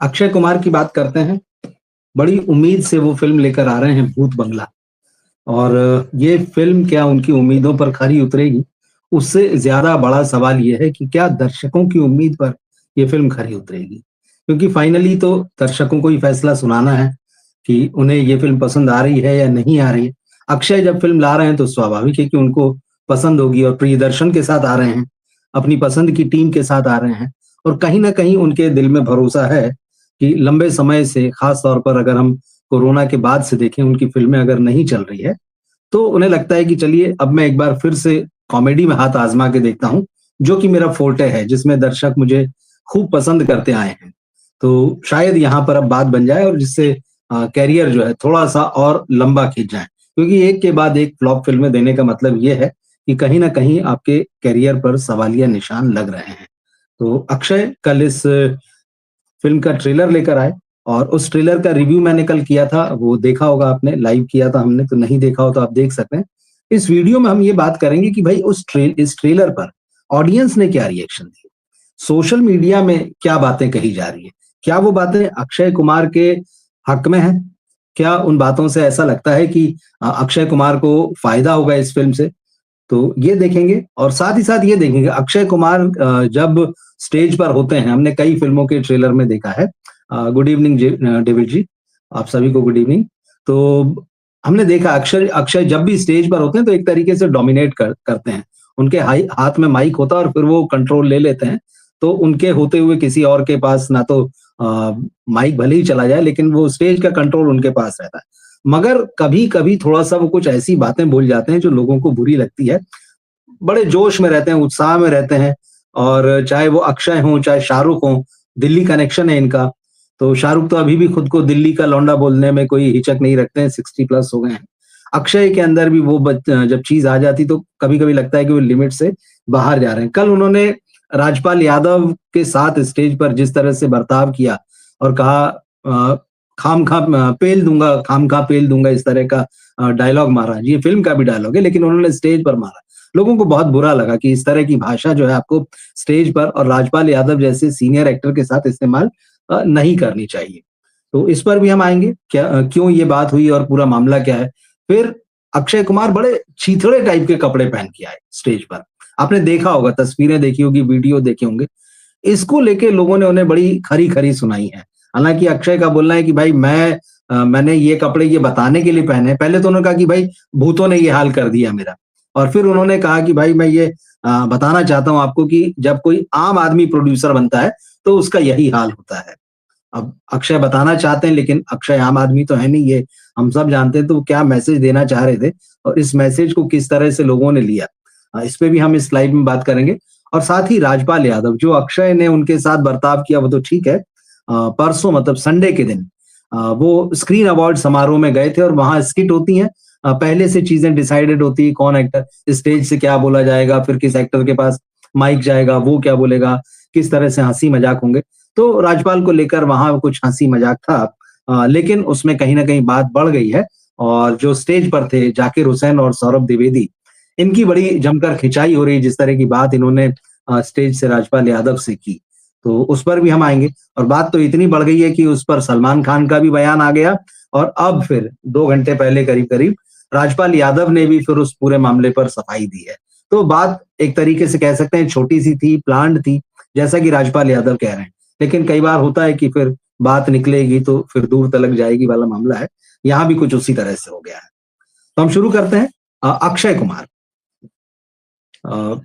अक्षय कुमार की बात करते हैं। बड़ी उम्मीद से वो फ़िल्म लेकर आ रहे हैं भूत बंगला और ये फ़िल्म क्या उनकी उम्मीदों पर खरी उतरेगी? उससे ज़्यादा बड़ा सवाल ये है कि क्या दर्शकों की उम्मीद पर ये फ़िल्म खरी उतरेगी? क्योंकि फाइनली तो दर्शकों को ही फैसला सुनाना है कि उन्हें ये फ़िल्म पसंद आ रही है या नहीं आ रही है। अक्षय जब फ़िल्म ला रहे हैं तो स्वाभाविक है कि उनको पसंद होगी और प्रियदर्शन के साथ आ रहे हैं, अपनी पसंद की टीम के साथ आ रहे हैं और कहीं न कहीं उनके दिल में भरोसा है कि लंबे समय से ख़ास तौर पर अगर हम कोरोना के बाद से देखें उनकी फ़िल्में अगर नहीं चल रही है, तो उन्हें लगता है कि चलिए अब मैं एक बार फिर से कॉमेडी में हाथ आज़मा के देखता हूँ, जो कि मेरा फ़ोर्टे है, जिसमें दर्शक मुझे खूब पसंद करते आए हैं। तो शायद यहाँ पर अब बात बन जाए और जिससे करियर जो है थोड़ा-सा और लंबा खींच जाए। क्योंकि एक के बाद एक फ्लॉप फ़िल्में देने का मतलब ये है कि कहीं न कहीं आपके करियर पर सवालिया निशान लग रहे हैं। तो अक्षय कल इस फ़िल्म का ट्रेलर लेकर आए और उस ट्रेलर का रिव्यू मैंने कल किया था, वो देखा होगा आपने, लाइव किया था हमने, तो नहीं देखा हो तो आप देख सकते हैं। इस वीडियो में हम ये बात करेंगे कि भाई इस ट्रेलर पर ऑडियंस ने क्या रिएक्शन दिए? सोशल मीडिया में क्या बातें कही जा रही हैं? क्या वो बातें अक्षय कुमार के हक में हैं? क्या उन बातों से ऐसा लगता है कि अक्षय कुमार को फ़ायदा होगा इस फ़िल्म से? तो ये देखेंगे और साथ ही साथ ये देखेंगे अक्षय कुमार जब स्टेज पर होते हैं, हमने कई फ़िल्मों के ट्रेलर में देखा है। गुड इवनिंग डेविड जी, आप सभी को गुड इवनिंग। तो हमने देखा अक्षय अक्षय जब भी स्टेज पर होते हैं तो एक तरीके से डोमिनेट करते हैं। उनके हाथ में माइक होता है और फिर वो कंट्रोल ले लेते हैं। तो उनके होते हुए किसी और के पास ना तो माइक भले ही चला जाए लेकिन वो स्टेज का कंट्रोल उनके पास रहता है। मगर कभी-कभी थोड़ा-सा वो कुछ ऐसी बातें बोल जाते हैं जो लोगों को बुरी लगती है। बड़े जोश में रहते हैं, उत्साह में रहते हैं और चाहे वो अक्षय हों, चाहे शाहरुख हों, दिल्ली कनेक्शन है इनका। तो शाहरुख तो अभी भी खुद को दिल्ली का लौंडा बोलने में कोई हिचक नहीं रखते हैं, 60 प्लस हो गए हैं। अक्षय के अंदर भी वो जब चीज़ आ जाती तो कभी-कभी लगता है कि वो लिमिट से बाहर जा रहे हैं। कल उन्होंने राजपाल यादव के साथ स्टेज पर जिस तरह से बर्ताव किया और कहा खाम-खा पेल दूँगा इस तरह का डायलॉग मारा। ये फ़िल्म का भी डायलॉग है लेकिन उन्होंने स्टेज पर मारा। लोगों को बहुत बुरा लगा कि इस तरह की भाषा जो है आपको स्टेज पर और राजपाल यादव जैसे सीनियर एक्टर के साथ इस्तेमाल नहीं करनी चाहिए। तो इस पर भी हम आएँगे, क्यों ये बात हुई और पूरा मामला क्या है? फिर अक्षय कुमार बड़े छीछड़े टाइप के कपड़े पहन के आए स्टेज पर। आपने देखा होगा, तस्वीरें देखी होगी, वीडियो देखे होंगे। इसको लेके लोगों ने उन्हें बड़ी खरी-खरी सुनाई है। हालाँकि अक्षय का बोलना है कि भाई मैंने ये कपड़े ये बताने के लिए पहने हैं। पहले तो उन्होंने कहा कि भाई भूतों ने ये हाल कर दिया मेरा। और फिर उन्होंने कहा कि भाई मैं ये बताना चाहता हूँ आपको कि जब कोई आम आदमी प्रोड्यूसर बनता है, तो उसका यही हाल होता है। अब अक्षय बताना चाहते हैं लेकिन अक्षय आम आदमी तो है नहीं, ये हम सब जानते हैं, तो वो क्या मैसेज देना चाह रहे थे और इस मैसेज को किस तरह से लोगों ने लिया। इस पे भी हम इस स्लाइड में बात करेंगे और साथ ही राजपाल यादव, जो अक्षय ने उनके साथ बर्ताव किया वो तो ठीक है। परसों मतलब संडे के दिन वो स्क्रीन अवार्ड समारोह में गए थे और वहाँ स्किट होती हैं। पहले से चीज़ें डिसाइडेड होती है, कौन एक्टर स्टेज से क्या बोला जाएगा, फिर किस एक्टर के पास माइक जाएगा, वो क्या बोलेगा, किस तरह से हँसी-मज़ाक होंगे। तो राजपाल को लेकर वहाँ कुछ हँसी-मज़ाक था, लेकिन उसमें कहीं न कहीं बात बढ़ गई है और जो स्टेज पर थे जाकिर हुसैन और सौरभ द्विवेदी, इनकी बड़ी जमकर खिंचाई हो रही है, जिस तरह की बात इन्होंने स्टेज से राजपाल यादव से की। तो उस पर भी हम आएँगे और बात तो इतनी बढ़ गई है कि उस पर सलमान खान का भी बयान आ गया और अब फिर 2 घंटे पहले करीब-करीब राजपाल यादव ने भी फिर उस पूरे मामले पर सफाई दी है। तो बात एक तरीके से कह सकते हैं छोटी-सी थी, प्लान्ड थी, जैसा कि राजपाल यादव कह रहे हैं। लेकिन कई बार होता है कि फिर बात निकलेगी तो फिर दूर तलक जाएगी वाला मामला है। यहाँ भी कुछ उसी तरह से हो गया है। तो हम शुरू करते हैं। अक्षय कुमार। अ,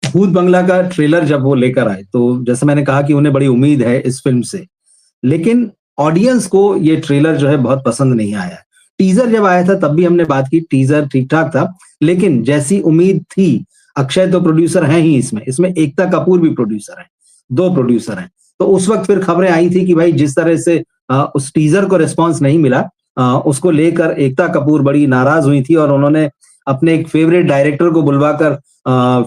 भूत बंगला का ट्रेलर जब वो लेकर आए, तो जैसे मैंने कहा कि उन्हें बड़ी उम्मीद है इस फ़िल्म से। लेकिन ऑडियंस को ये ट्रेलर जो है बहुत पसंद नहीं आया। टीज़र जब आया था तब भी हमने बात की, टीज़र ठीक-ठाक था, लेकिन जैसी उम्मीद थी, अक्षय तो प्रोड्यूसर हैं ही इसमें एकता कपूर भी प्रोड्यूसर हैं, 2 प्रोड्यूसर हैं। तो उस वक़्त फिर खबरें आई थी कि भाई जिस तरह से उस टीज़र को रिस्पॉन्स नहीं मिला, उसको लेकर एकता कपूर बड़ी नाराज़ हुई थी और उन्होंने अपने एक फ़ेवरेट डायरेक्टर को बुलवाकर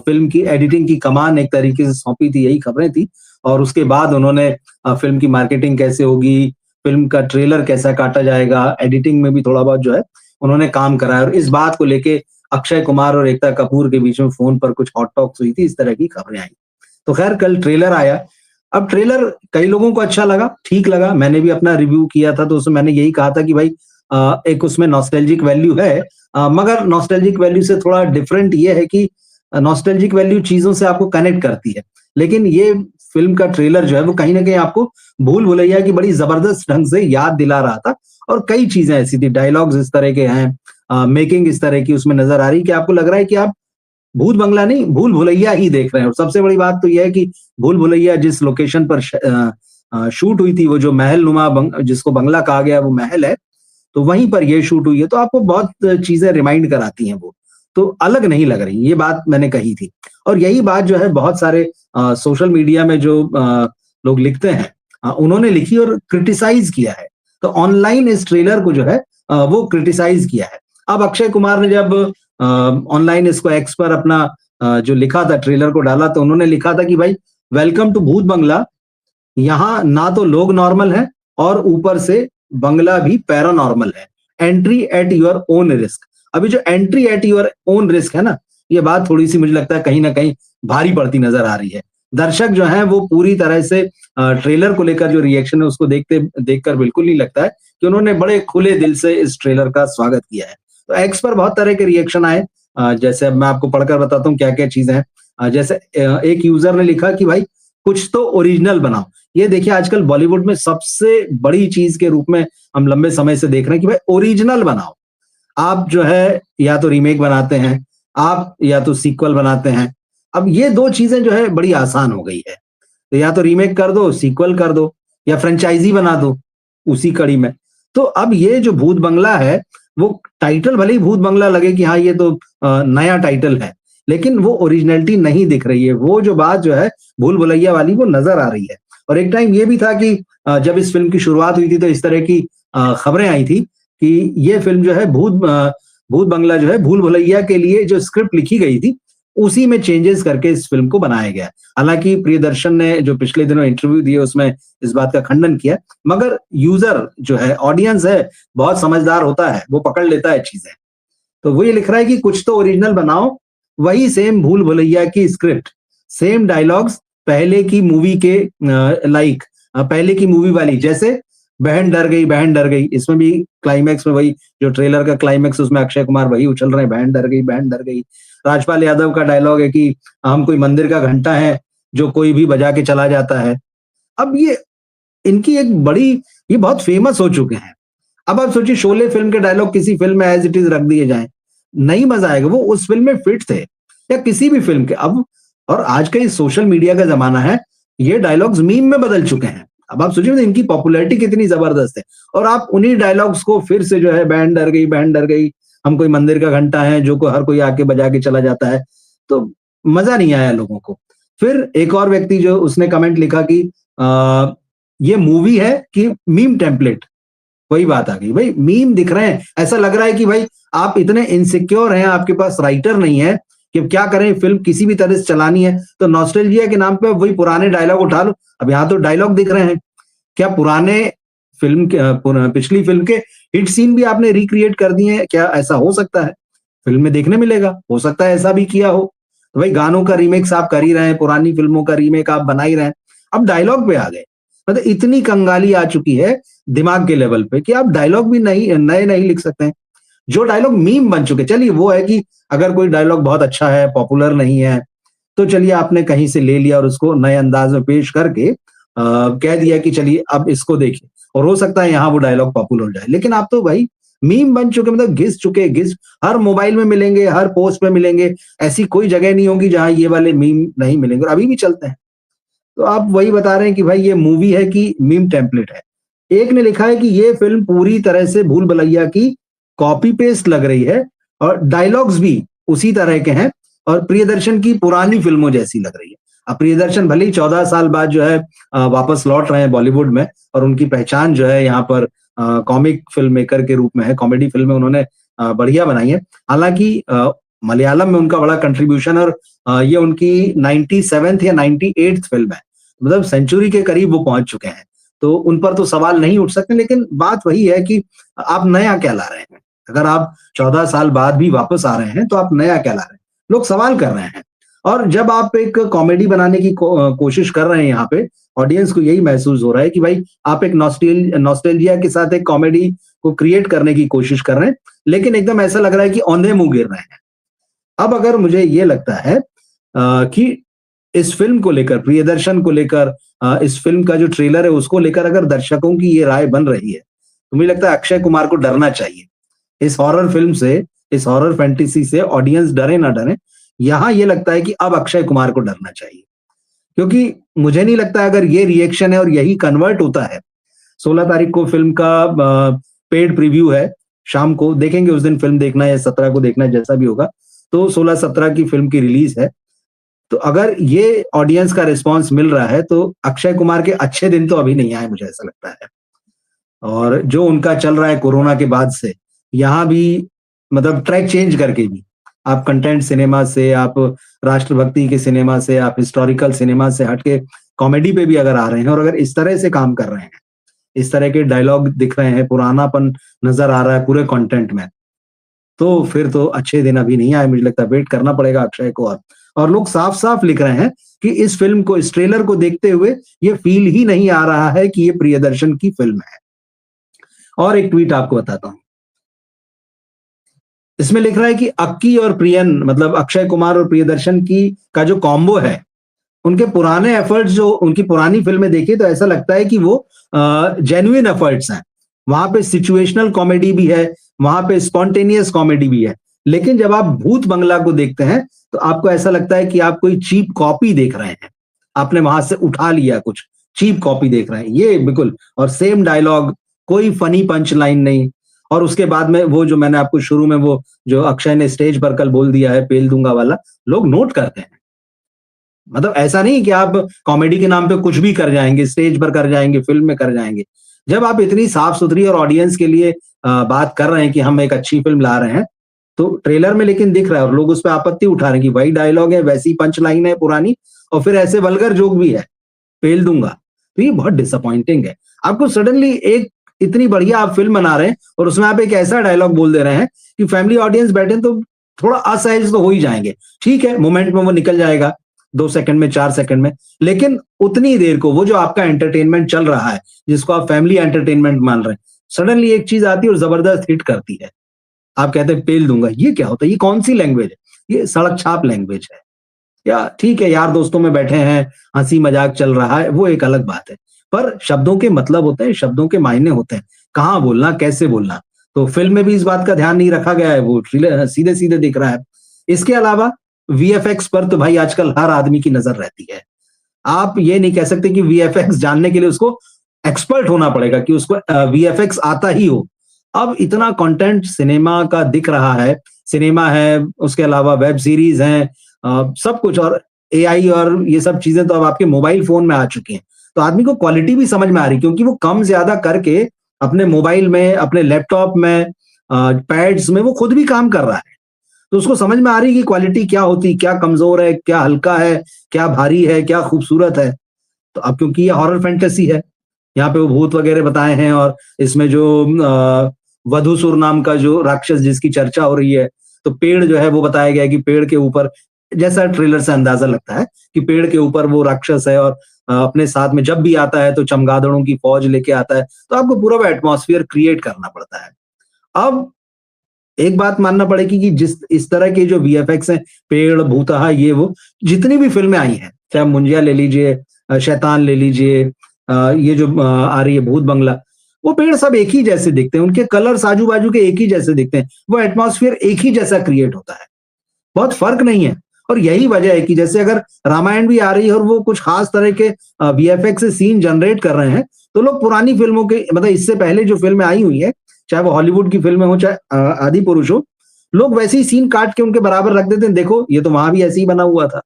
फ़िल्म की एडिटिंग की कमान एक तरीके से सौंपी थी, यही खबरें थी। और उसके बाद उन्होंने फ़िल्म की मार्केटिंग कैसे होगी, फ़िल्म का ट्रेलर कैसा काटा जाएगा, एडिटिंग में भी थोड़ा बहुत जो है उन्होंने काम करा है और इस बात को लेके अक्षय कुमार और एकता कपूर के बीच में फ़ोन पर कुछ हॉट टॉक्स हुई थी, इस तरह की खबरें आई। तो ख़ैर कल ट्रेलर आया। अब ट्रेलर कई लोगों को अच्छा लगा, ठीक लगा, मैंने भी अपना रिव्यू किया था तो उसमें मैंने यही कहा था कि भाई एक उसमें नॉस्टैल्जिक वैल्यू है, मगर नॉस्टैल्जिक वैल्यू से थोड़ा डिफरेंट ये है कि नॉस्टैल्जिक वैल्यू चीज़ों से आपको कनेक्ट करती है। लेकिन ये फ़िल्म का ट्रेलर जो है वो कहीं न कहीं आपको भूल-भुलैया की बड़ी ज़बरदस्त ढंग से याद दिला रहा था और कई चीज़ें ऐसी थी, डायलॉग्स इस तरह के हैं, मेकिंग इस तरह की उसमें नज़र आ रही है कि आपको लग रहा है कि आप भूत बंगला नहीं, भूल-भुलैया ही देख रहे हैं। और सबसे बड़ी बात तो ये है कि भूल-भुलैया जिस लोकेशन पर शूट हुई थी, वो जो महलनुमा जिसको बंगला कहा गया वो महल है, तो वहीं पर ये शूट हुई है, तो आपको बहुत चीज़ें रिमाइंड कराती हैं वो। तो अलग नहीं लग रही, ये बात मैंने कही थी। और यही बात जो है बहुत सारे सोशल मीडिया में जो लोग लिखते हैं, उन्होंने लिखी और क्रिटिसाइज़ किया है। तो ऑनलाइन इस ट्रेलर को जो है वो क्रिटिसाइज़ किया है। अब अक्षय कुमार ने जब ऑनलाइन इसको एक्स पर अपना जो लिखा था ट्रेलर को डाला, तो उन्होंने लिखा था कि भाई वेलकम टू भूत बंगला, यहाँ ना तो लोग नॉर्मल हैं और ऊपर से बंगला भी पैरानॉर्मल है। Entry at your own risk. अभी जो entry at your own risk है ना, ये बात थोड़ी-सी मुझे लगता है कहीं न कहीं भारी पड़ती नज़र आ रही है। दर्शक जो हैं वो पूरी तरह से ट्रेलर को लेकर जो रिएक्शन है उसको देखकर बिल्कुल नहीं लगता है कि उन्होंने बड़े खुले दिल से इस ट्रेलर का स्वागत किया है। तो एक्स पर बहुत तरह के रिएक्शन आए, जैसे अब मैं आपको पढ़कर बताता हूँ क्या-क्या चीज़ें हैं। जैसे एक यूज़र ने लिखा कि भाई कुछ तो ओरिजिनल बनाओ। ये देखिए आजकल बॉलीवुड में सबसे बड़ी चीज़ के रूप में हम लंबे समय से देख रहे हैं कि भाई ओरिजिनल बनाओ। आप जो है या तो रीमेक बनाते हैं, आप या तो सीक्वल बनाते हैं। अब ये 2 चीज़ें जो है बड़ी आसान हो गई है। तो या तो रीमेक कर दो, सीक्वल कर दो या फ्रेंचाइज़ी बना दो उसी कड़ी में। तो अब ये जो भूत बंगला है, वो टाइटल भले ही भूत बंगला लगे कि हाँ, ये तो नया टाइटल है, लेकिन वो ओरिजिनैलिटी नहीं दिख रही है। वो जो बात जो है भूल-भुलैया वाली वो नज़र आ रही है। और एक टाइम ये भी था कि जब इस फ़िल्म की शुरुआत हुई थी तो इस तरह की खबरें आई थी कि ये फ़िल्म जो है भूत बंगला जो है भूल-भुलैया के लिए जो स्क्रिप्ट लिखी गई थी, उसी में चेंजेज़ करके इस फ़िल्म को बनाया गया। हालाँकि प्रियदर्शन ने जो पिछले दिनों इंटरव्यू दिए उसमें इस बात का खंडन किया, मगर यूज़र जो है, ऑडियंस है, बहुत समझदार होता है, वो पकड़ लेता है चीज़ें। तो वो ये लिख रहा है कि कुछ तो ओरिजिनल बनाओ, वही सेम भूल-भुलैया की स्क्रिप्ट, सेम डायलॉग्स पहले की मूवी के पहले की मूवी वाली, जैसे बहन डर गई, इसमें भी क्लाइमैक्स में वही जो ट्रेलर का क्लाइमैक्स उसमें अक्षय कुमार वही उछल रहे हैं, बहन डर गई। राजपाल यादव का डायलॉग है कि हम कोई मंदिर का घंटा है, जो कोई भी बजा के चला जाता है। अब ये इनकी एक बड़ी ये बहुत फेमस हो चुके हैं। अब आप सोचिए शोले फ़िल्म के डायलॉग किसी फ़िल्म में एज़ इट इज़ रख दिए जाएँ, नहीं मज़ा आएगा, वो उस फ़िल्म में फिट थे या किसी भी फ़िल्म के। अब और आज का ये सोशल मीडिया का ज़माना है, ये डायलॉग्स मीम में बदल चुके हैं। अब आप सोचिए इनकी पॉपुलैरिटी कितनी ज़बरदस्त है और आप उन्हीं डायलॉग्स को फिर से जो है बहन डर गई, हम कोई मंदिर का घंटा है जो हर कोई आके बजा के चला जाता है, तो मज़ा नहीं आया लोगों को। फिर एक और व्यक्ति जो उसने कमेंट लिखा कि ये मूवी है कि मीम टेम्पलेट? वही बात आ गई। भाई मीम दिख रहे हैं, ऐसा लग रहा है कि भाई आप इतने इनसिक्योर हैं, आपके पास राइटर नहीं है कि क्या करें, फ़िल्म किसी भी तरह से चलानी है, तो नॉस्टैल्जिया के नाम पे वही पुराने डायलॉग उठा लो। अब यहाँ तो डायलॉग दिख रहे हैं। क्या पुराने फ़िल्म के पिछली फ़िल्म के हिट सीन भी आपने रिक्रिएट कर दिए हैं? क्या ऐसा हो सकता है? फ़िल्म में देखने मिलेगा। हो सकता है ऐसा भी किया हो। तो भाई गानों का रीमेक्स आप कर ही रहे हैं, पुरानी फ़िल्मों का रीमेक आप बना ही रहे हैं। अब डायलॉग पे आ गए। मतलब इतनी कंगाली आ चुकी है दिमाग के लेवल पे कि आप डायलॉग भी नए नहीं लिख सकते हैं। जो डायलॉग मीम बन चुके, चलिए वो है कि अगर कोई डायलॉग बहुत अच्छा है, पॉपुलर नहीं है, तो चलिए आपने कहीं से ले लिया और उसको नए अंदाज में पेश करके कह दिया कि चलिए अब इसको देखिए और हो सकता है यहाँ वो डायलॉग पॉपुलर हो जाए। लेकिन आप तो भाई मीम बन चुके, मतलब घिस हर मोबाइल में मिलेंगे, हर पोस्ट में मिलेंगे। ऐसी कोई जगह नहीं होगी जहाँ ये वाले मीम नहीं मिलेंगे और अभी भी चलते हैं। तो आप वही बता रहे हैं कि भाई ये मूवी है कि मीम टेम्पलेट है। एक ने लिखा है कि ये फ़िल्म पूरी तरह से भूल-भुलैया की कॉपी पेस्ट लग रही है और डायलॉग्स भी उसी तरह के हैं और प्रियदर्शन की पुरानी फ़िल्मों जैसी लग रही है। अब प्रियदर्शन भले ही 14 साल बाद जो है वापस लौट रहे हैं बॉलीवुड में और उनकी पहचान जो है यहाँ पर कॉमिक फ़िल्म मेकर के रूप में है, कॉमेडी फ़िल्में उन्होंने बढ़िया बनाई हैं। हालाँकि मलयालम में उनका बड़ा कंट्रीब्यूशन और ये उनकी 97th या 98th फ़िल्म है। मतलब सेंचुरी के करीब वो पहुँच चुके हैं। तो उन पर तो सवाल नहीं उठ सकते, लेकिन बात वही है कि आप नया क्या ला रहे हैं? अगर आप 14 साल बाद भी वापस आ रहे हैं, तो आप नया क्या ला रहे हैं? लोग सवाल कर रहे हैं और जब आप एक कॉमेडी बनाने की कोशिश कर रहे हैं यहाँ पे, ऑडियंस को यही महसूस हो रहा है कि भाई आप एक नॉस्टैल्जिया के साथ एक कॉमेडी को क्रिएट करने की कोशिश कर रहे हैं, लेकिन एकदम ऐसा लग रहा है कि औंधे मुँह गिर रहे हैं। अब अगर मुझे ये लगता है कि इस फ़िल्म को लेकर, प्रियदर्शन को लेकर, इस फ़िल्म का जो ट्रेलर है उसको लेकर अगर दर्शकों की ये राय बन रही है, तो मुझे लगता है अक्षय कुमार को डरना चाहिए। इस हॉरर फ़िल्म से, इस हॉरर फैंटेसी से ऑडियंस डरे ना डरे, यहाँ ये लगता है कि अब अक्षय कुमार को डरना चाहिए। क्योंकि मुझे नहीं लगता अगर ये रिएक्शन है और यही कन्वर्ट होता है, 16 तारीख को फ़िल्म का पेड प्रीव्यू है, शाम को देखेंगे, उस दिन फ़िल्म देखना है या 17 को देखना है, जैसा भी होगा। तो 16-17 की फ़िल्म की रिलीज़ है। तो अगर ये ऑडियंस का रिस्पॉन्स मिल रहा है, तो अक्षय कुमार के अच्छे दिन तो अभी नहीं आए, मुझे ऐसा लगता है। और जो उनका चल रहा है कोरोना के बाद से, यहाँ भी मतलब ट्रैक चेंज करके भी, आप कंटेंट सिनेमा से, आप राष्ट्रभक्ति के सिनेमा से, आप हिस्टोरिकल सिनेमा से हट के कॉमेडी पे भी अगर आ रहे हैं और अगर इस तरह से काम कर रहे हैं, इस तरह के डायलॉग दिख रहे हैं, पुरानापन नज़र आ रहा है पूरे कंटेंट में, तो फिर तो अच्छे दिन अभी नहीं आए, मुझे लगता है वेट करना पड़ेगा अक्षय को। और लोग साफ-साफ लिख रहे हैं कि इस फ़िल्म को, इस ट्रेलर को देखते हुए ये फ़ील ही नहीं आ रहा है कि ये प्रियदर्शन की फ़िल्म है। और एक ट्वीट आपको बताता हूँ। इसमें लिख रहा है कि अक्की और प्रियन, मतलब अक्षय कुमार और प्रियदर्शन की का जो कॉम्बो है, उनके पुराने एफर्ट्स, जो उनकी पुरानी फ़िल्में देखिए तो ऐसा लगता है कि वो जेन्युइन एफर्ट्स हैं। वहाँ पे सिचुएशनल कॉमेडी भी है, वहाँ पे स्पॉन्टेनियस कॉमेडी भी है। लेकिन जब आप भूत बंगला को देखते हैं, तो आपको ऐसा लगता है कि आप कोई चीप कॉपी देख रहे हैं। आपने वहाँ से उठा लिया कुछ, चीप कॉपी देख रहे हैं। ये बिल्कुल, और सेम डायलॉग, कोई फनी पंच लाइन नहीं। और उसके बाद में वो जो मैंने आपको शुरू में वो जो अक्षय ने स्टेज पर कल बोल दिया है, पेल दूँगा वाला, लोग नोट करते हैं। मतलब ऐसा नहीं कि आप कॉमेडी के नाम पे कुछ भी कर जाएँगे, स्टेज पर कर जाएँगे, फ़िल्म में कर जाएँगे। जब आप इतनी साफ-सुथरी और ऑडियंस के लिए बात कर रहे हैं कि हम एक अच्छी फ़िल्म ला रहे हैं, तो ट्रेलर में लेकिन दिख रहा है और लोग उस पे आपत्ति उठा रहे हैं कि वही डायलॉग है, वैसी पंच लाइन है पुरानी और फिर ऐसे वल्गर जोक भी है, पेल दूँगा। तो ये बहुत डिसअपॉइंटिंग है। आपको सडनली एक इतनी बढ़िया आप फ़िल्म बना रहे हैं और उसमें आप एक ऐसा डायलॉग बोल दे रहे हैं कि फैमिली ऑडियंस बैठे तो थोड़ा असहज तो हो ही जाएँगे। ठीक है, मोमेंट में वो निकल जाएगा, 2 सेकंड में, 4 सेकंड में, लेकिन उतनी देर को वो जो आपका एंटरटेनमेंट चल रहा है, जिसको आप फैमिली एंटरटेनमेंट मान रहे हैं, सडनली एक चीज़ आती है और ज़बरदस्त हिट करती है। आप कहते हैं पेल दूँगा, ये क्या होता है? ये कौन-सी लैंग्वेज है? ये सड़क छाप लैंग्वेज है। या ठीक है, यार दोस्तों में बैठे हैं, हँसी-मज़ाक चल रहा है, वो एक अलग बात है। पर शब्दों के मतलब होते हैं, शब्दों के मायने होते हैं। कहाँ बोलना, कैसे बोलना? तो फ़िल्म में भी इस बात का ध्यान नहीं रखा गया है, वो सीधे-सीधे दिख रहा है। इसके अलावा वीएफएक्स पर तो भाई आजकल हर आदमी की नज़र रहती है। आप ये नहीं कह सकते कि वीएफएक्स जानने के लिए उसको एक्सपर्ट होना पड़ेगा कि उसको वीएफएक्स आता ही हो। अब इतना कंटेंट सिनेमा का दिख रहा है, सिनेमा है, उसके अलावा वेब सीरीज़ हैं, सब कुछ, और एआई और ये सब चीज़ें तो अब आपके मोबाइल फ़ोन में आ चुकी हैं। तो आदमी को क्वालिटी भी समझ में आ रही है क्योंकि वो कम-ज़्यादा करके अपने मोबाइल में, अपने लैपटॉप में, पैड्स में वो खुद भी काम कर रहा है। तो उसको समझ में आ रही है कि क्वालिटी क्या होती, क्या कमज़ोर है, क्या हल्का है, क्या भारी है, क्या खूबसूरत है। तो अब क्योंकि ये हॉरर फैंटेसी है, यहाँ पे वो भूत वगैरह बताए हैं और इसमें जो वधूसुर नाम का जो राक्षस जिसकी चर्चा हो रही है, तो पेड़ जो है वो बताया गया है कि पेड़ के ऊपर, जैसा ट्रेलर से अंदाज़ा लगता है कि पेड़ के ऊपर वो राक्षस है और अपने साथ में जब भी आता है तो चमगादड़ों की फ़ौज लेके आता है, तो आपको पूरा वो एटमॉस्फियर क्रिएट करना पड़ता है। अब एक बात मानना पड़ेगी कि जिस इस तरह के जो वीएफएक्स हैं, पेड़, भूतहा, ये वो, जितनी भी फ़िल्में आई हैं, चाहे मुंजिया ले लीजिए, शैतान ले लीजिए, ये जो आ रही है भूत बंगला, वो पेड़ सब एक ही जैसे दिखते हैं, उनके कलर्स आजू-बाजू के एक ही जैसे दिखते हैं, वो एटमॉस्फियर एक ही जैसा क्रिएट होता है, बहुत फ़र्क नहीं है। और यही वजह है कि जैसे अगर रामायण भी आ रही है और वो कुछ ख़ास तरह के वीएफएक्स से सीन जनरेट कर रहे हैं, तो लोग पुरानी फ़िल्मों के, मतलब इससे पहले जो फ़िल्में आई हुई हैं, चाहे वो हॉलीवुड की फ़िल्में हो, चाहे आदि पुरुष हो, लोग वैसे ही सीन काट के उनके बराबर रख देते हैं, देखो ये तो वहाँ भी ऐसे ही बना हुआ था।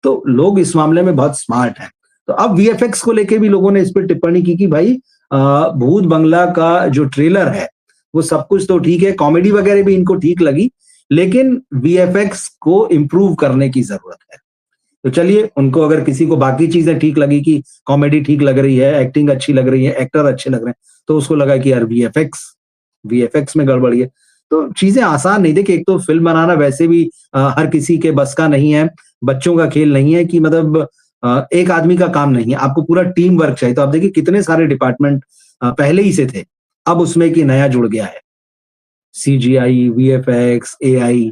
तो लोग इस मामले में बहुत स्मार्ट हैं। तो अब वीएफएक्स को लेके भी लोगों ने इस पे टिप्पणी की कि भाई भूत बंगला का जो ट्रेलर है, वो सब कुछ तो ठीक है, कॉमेडी वगैरह भी इनको ठीक लगी, लेकिन वीएफएक्स को इम्प्रूव करने की ज़रूरत है। तो चलिए, उनको अगर किसी को बाकी चीज़ें ठीक लगी कि कॉमेडी ठीक लग रही है, एक्टिंग अच्छी लग रही है, एक्टर अच्छे लग रहे हैं, तो उसको लगा कि यार वीएफएक्स में गड़बड़ी है। तो चीज़ें आसान नहीं, देखिए एक तो फ़िल्म बनाना वैसे भी हर किसी के बस का नहीं है। बच्चों का खेल नहीं है कि मतलब एक आदमी का काम नहीं है, आपको पूरा टीम वर्क चाहिए। तो आप देखिए कितने सारे डिपार्टमेंट पहले ही से थे, अब उसमें एक नया जुड़ गया है, सीजीआई, वीएफएक्स, एआई,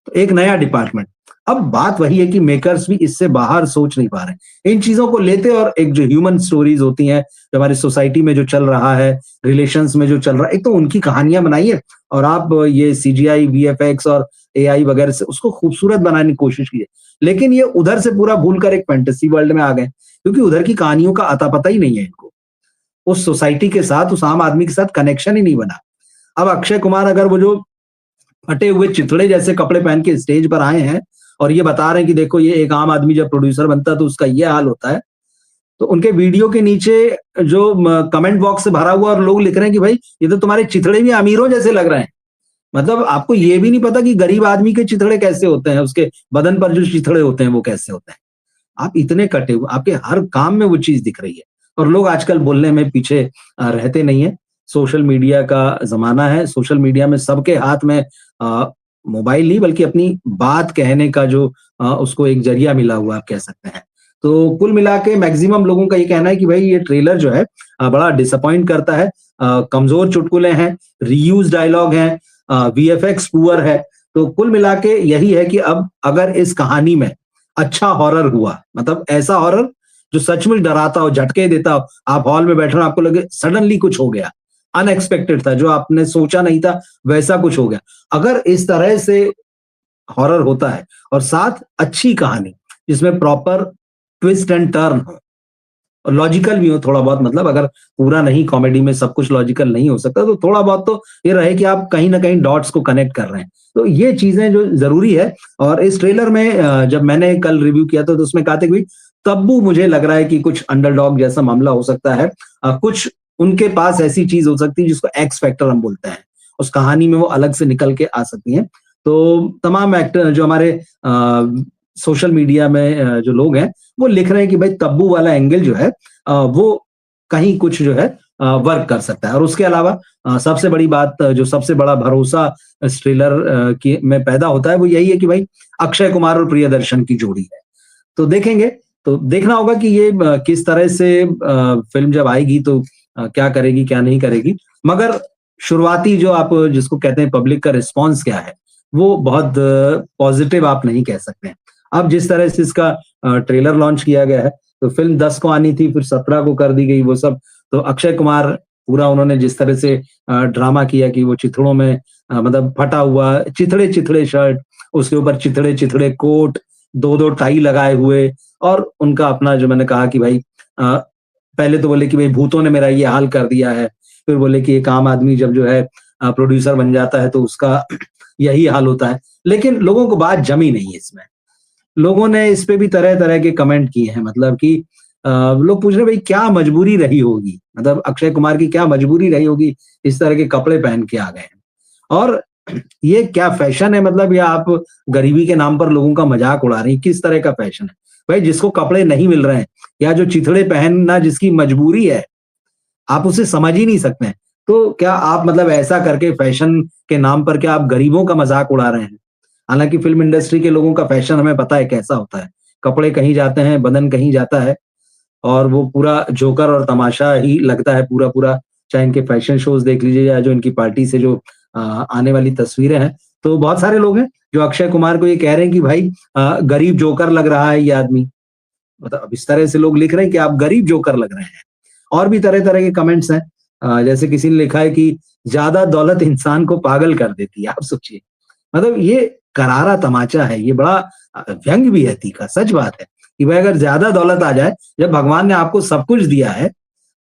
तो एक नया डिपार्टमेंट। अब बात वही है कि मेकर्स भी इससे बाहर सोच नहीं पा रहे हैं। इन चीज़ों को लेते और एक जो ह्यूमन स्टोरीज़ होती हैं, जो हमारी सोसाइटी में जो चल रहा है, रिलेशंस में जो चल रहा है, एक तो उनकी कहानियाँ बनाइए और आप ये सीजीआई, वीएफएक्स और एआई वगैरह से उसको खूबसूरत बनाने की कोशिश कीजिए। लेकिन ये उधर से पूरा भूलकर एक फैंटेसी वर्ल्ड में आ गए, क्योंकि उधर की कहानियों का अता-पता ही नहीं है इनको। उस सोसाइटी के साथ, उस आम आदमी के साथ कनेक्शन ही नहीं बना। अब अक्षय कुमार अगर वो जो फटे हुए चिथड़े जैसे कपड़े पहन के स्टेज पर आए हैं और ये बता रहे हैं कि देखो ये एक आम आदमी जब प्रोड्यूसर बनता है तो उसका ये हाल होता है, तो उनके वीडियो के नीचे जो कमेंट बॉक्स से भरा हुआ और लोग लिख रहे हैं कि भाई ये तो तुम्हारे चिथड़े भी अमीरों जैसे लग रहे हैं। मतलब आपको ये भी नहीं पता कि गरीब आदमी के चिथड़े कैसे होते हैं, उसके बदन पर जो चिथड़े होते हैं वो कैसे होते हैं। आप इतने कटे हुए, आपके हर काम में वो चीज़ दिख रही है और लोग आजकल बोलने में पीछे रहते नहीं हैं। सोशल मीडिया का ज़माना है, सोशल मीडिया में सबके हाथ में मोबाइल नहीं बल्कि अपनी बात कहने का जो उसको एक ज़रिया मिला हुआ आप कह सकते हैं। तो कुल मिला के मैक्सिमम लोगों का ये कहना है कि भाई ये ट्रेलर जो है बड़ा डिसअपॉइंट करता है। कमज़ोर चुटकुले हैं, रीयूज़ डायलॉग हैं, वीएफएक्स पुअर है। तो कुल मिला के यही है कि अब अगर इस कहानी में अच्छा हॉरर हुआ, मतलब ऐसा हॉरर जो सच में डराता हो, झटके देता हो, आप हॉल में बैठे हो आपको लगे सडनली कुछ हो गया, अनएक्सपेक्टेड था, जो आपने सोचा नहीं था वैसा कुछ हो गया। अगर इस तरह से हॉरर होता है और साथ अच्छी कहानी जिसमें प्रॉपर ट्विस्ट एंड टर्न हो और लॉजिकल भी हो थोड़ा बहुत, मतलब अगर पूरा नहीं, कॉमेडी में सब कुछ लॉजिकल नहीं हो सकता, तो थोड़ा बहुत तो ये रहे कि आप कहीं ना कहीं डॉट्स को कनेक्ट कर रहे हैं। तो ये चीजें जो जरूरी है। और इस ट्रेलर में जब मैंने कल रिव्यू किया था तो उसमें कहा था कि भाई तब्बू मुझे लग रहा है कि कुछ अंडरडॉग जैसा मामला हो सकता है। कुछ उनके पास ऐसी चीज हो सकती है जिसको एक्स फैक्टर हम बोलते हैं, उस कहानी में वो अलग से निकल के आ सकती हैं। तो तमाम एक्टर जो हमारे सोशल मीडिया में जो लोग हैं वो लिख रहे हैं कि भाई तब्बू वाला एंगल जो है वो कहीं कुछ जो है वर्क कर सकता है। और उसके अलावा सबसे बड़ी बात जो सबसे बड़ा भरोसा इस ट्रेलर की में पैदा होता है वो यही है कि भाई अक्षय कुमार और प्रियदर्शन की जोड़ी है। तो देखेंगे, तो देखना होगा कि ये किस तरह से फिल्म जब आएगी तो क्या करेगी क्या नहीं करेगी। मगर शुरुआती जो आप जिसको कहते हैं पब्लिक का रिस्पॉन्स क्या है वो बहुत पॉजिटिव आप नहीं कह सकते हैं। अब जिस तरह से इसका ट्रेलर लॉन्च किया गया है तो फिल्म 10 को आनी थी, फिर 17 को कर दी गई वो सब। तो अक्षय कुमार पूरा उन्होंने जिस तरह से ड्रामा किया कि वो चिथड़ों में मतलब फटा हुआ चिथड़े चिथड़े शर्ट, उसके ऊपर चिथड़े चिथड़े कोट, दो दो टाई लगाए हुए, और उनका अपना जो मैंने कहा कि भाई पहले तो बोले कि भाई भूतों ने मेरा ये हाल कर दिया है, फिर बोले कि एक आम आदमी जब जो है प्रोड्यूसर बन जाता है तो उसका यही हाल होता है। लेकिन लोगों को बात जमी नहीं है इसमें। लोगों ने इस पे भी तरह-तरह के कमेंट किए हैं, मतलब कि लोग पूछ रहे हैं भाई क्या मजबूरी रही होगी? मतलब अक्षय कुमार की क्या मजबूरी रही होगी इस तरह के कपड़े पहन के आ गए हैं? और ये क्या फैशन है, मतलब या आप गरीबी के नाम पर लोगों का मजाक उड़ा रही हैं, किस तरह का फैशन है? भाई जिसको कपड़े नहीं मिल रहे हैं या जो चिथड़े पहनना जिसकी मजबूरी है, आप उसे समझ ही नहीं सकते हैं। तो क्या आप मतलब ऐसा करके फैशन के नाम पर क्या आप गरीबों का मजाक उड़ा रहे हैं? हालाँकि फ़िल्म इंडस्ट्री के लोगों का फ़ैशन हमें पता है कैसा होता है। कपड़े कहीं जाते हैं, बदन कहीं जाता है और वो पूरा जोकर और तमाशा ही लगता है पूरा-पूरा। चाहे इनके फ़ैशन शोज़ देख लीजिए या जो इनकी पार्टी से जो आने वाली तस्वीरें हैं। तो बहुत सारे लोग हैं जो अक्षय कुमार को ये कह रहे हैं कि भाई गरीब जोकर लग रहा है ये आदमी। मतलब अब इस तरह से लोग लिख रहे हैं कि आप गरीब जोकर लग रहे हैं। और भी तरह-तरह के कमेंट्स हैं। जैसे किसी ने लिखा है कि ज़्यादा दौलत इंसान को पागल कर देती है। आप सोचिए। मतलब ये करारा तमाचा है, ये बड़ा व्यंग भी है तीखा, सच बात है कि भाई अगर ज़्यादा दौलत आ जाए, जब भगवान ने आपको सब कुछ दिया है,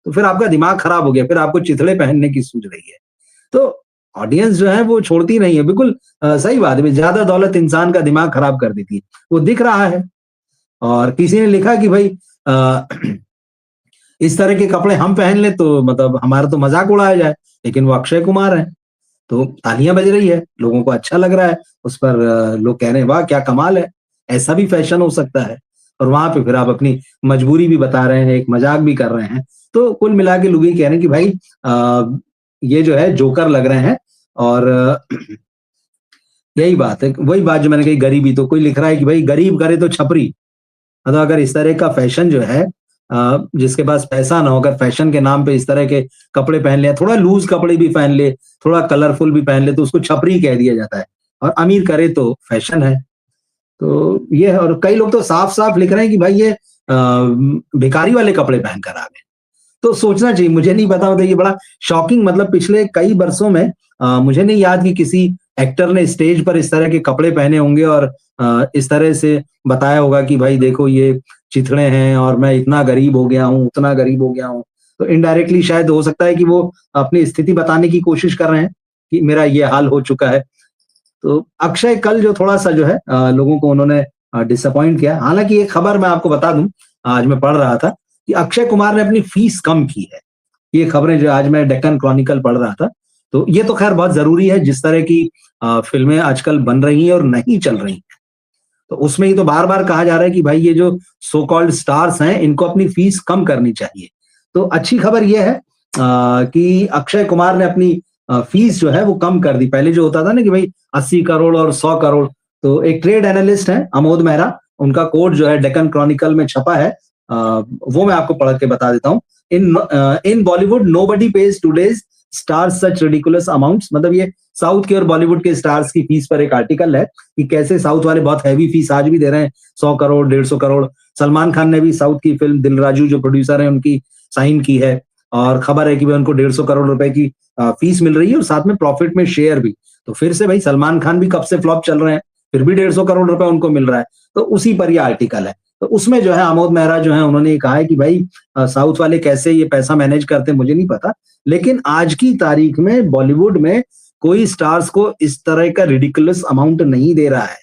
तो फिर आपका दिमाग खराब हो गया, फिर आपको चिथड़े पहनने की सूझ रही है। तो ऑडियंस जो है वो छोड़ती नहीं है, बिल्कुल सही बात है, ज़्यादा दौलत इंसान का दिमाग खराब कर देती है, वो दिख रहा है। और किसी ने लिखा कि भाई अ, इस तरह के कपड़े हम पहन लें तो मतलब हमारा तो मज़ाक उड़ाया जाए, लेकिन वो अक्षय कुमार हैं। तो तालियाँ बज रही है, लोगों को अच्छा लग रहा है, उस पर लोग कह रहे हैं वाह! क्या कमाल है, ऐसा भी फैशन हो सकता है। और वहाँ पे फिर आप अपनी मजबूरी भी बता रहे हैं, एक मज़ाक भी कर रहे हैं। तो कुल मिला के लोग ये कह रहे हैं कि भाई ये जो है जोकर लग रहे हैं और यही बात है, वही बात जो मैंने कही, गरीबी। तो कोई लिख रहा है कि भाई गरीब करे तो छपरी। मतलब अगर इस तरह का फैशन जो है, जिसके पास पैसा ना हो, अगर फैशन के नाम पे इस तरह के कपड़े पहन ले, थोड़ा लूज कपड़े भी पहन ले, थोड़ा कलरफुल भी पहन ले, तो उसको छपरी कह दिया जाता है। और अमीर करे तो फैशन है। तो ये है। और कई लोग तो साफ-साफ लिख रहे हैं कि भाई ये भिखारी वाले कपड़े पहनकर आ गए। तो सोचना चाहिए, मुझे नहीं पता, मतलब ये बड़ा शॉकिंग, मतलब पिछले कई बरसों में मुझे नहीं याद कि किसी एक्टर ने स्टेज पर इस तरह के कपड़े पहने होंगे और इस तरह से बताया होगा कि भाई देखो ये चिथड़े हैं और मैं इतना गरीब हो गया हूँ, उतना गरीब हो गया हूँ। तो इनडायरेक्टली शायद हो सकता है कि वो अपनी स्थिति बताने की कोशिश कर रहे हैं कि मेरा ये हाल हो चुका है। तो अक्षय कल जो थोड़ा-सा जो है लोगों को उन्होंने डिसअपॉइंट किया। हालाँकि एक खबर मैं आपको बता दूँ, आज मैं पढ़ रहा था कि अक्षय कुमार ने अपनी फीस कम की है। ये खबरें जो आज मैं डेक्कन क्रॉनिकल पढ़ रहा था। तो ये तो ख़ैर बहुत ज़रूरी है, जिस तरह की फ़िल्में आजकल बन रही हैं और नहीं चल रही हैं। तो उसमें ही तो बार-बार कहा जा रहा है कि भाई ये जो सो कॉल्ड स्टार्स हैं, इनको अपनी फीस कम करनी चाहिए। तो अच्छी खबर ये है कि अक्षय कुमार ने अपनी फीस जो है वो कम कर दी। पहले जो होता था ना कि भाई 80 करोड़ और 100 करोड़। तो एक ट्रेड एनालिस्ट हैं अमोद मेहरा, उनका कोट जो है डेक्कन क्रॉनिकल में छपा है। वो मैं आपको पढ़ के बता देता हूँ। In Bollywood nobody pays today's stars such ridiculous amounts. मतलब ये साउथ के और बॉलीवुड के स्टार्स की फीस पर एक आर्टिकल है कि कैसे साउथ वाले बहुत हैवी फीस आज भी दे रहे हैं, 100 करोड़, 150 करोड़। सलमान खान ने भी साउथ की फिल्म दिल राजू, जो प्रोड्यूसर है, उनकी साइन की है और खबर है कि भाई उनको 150 करोड़ रुपए की फीस मिल रही है और साथ में प्रॉफिट में शेयर भी। तो फिर से भाई सलमान खान भी कब से फ्लॉप चल रहे हैं, फिर भी 150 करोड़ रुपए उनको मिल रहा है। तो उसी पर यह आर्टिकल है। तो उसमें जो है अमोद मेहरा जो है उन्होंने ये कहा है कि भाई साउथ वाले कैसे ये पैसा मैनेज करते हैं मुझे नहीं पता, लेकिन आज की तारीख में बॉलीवुड में कोई स्टार्स को इस तरह का रिडिकुलस अमाउंट नहीं दे रहा है।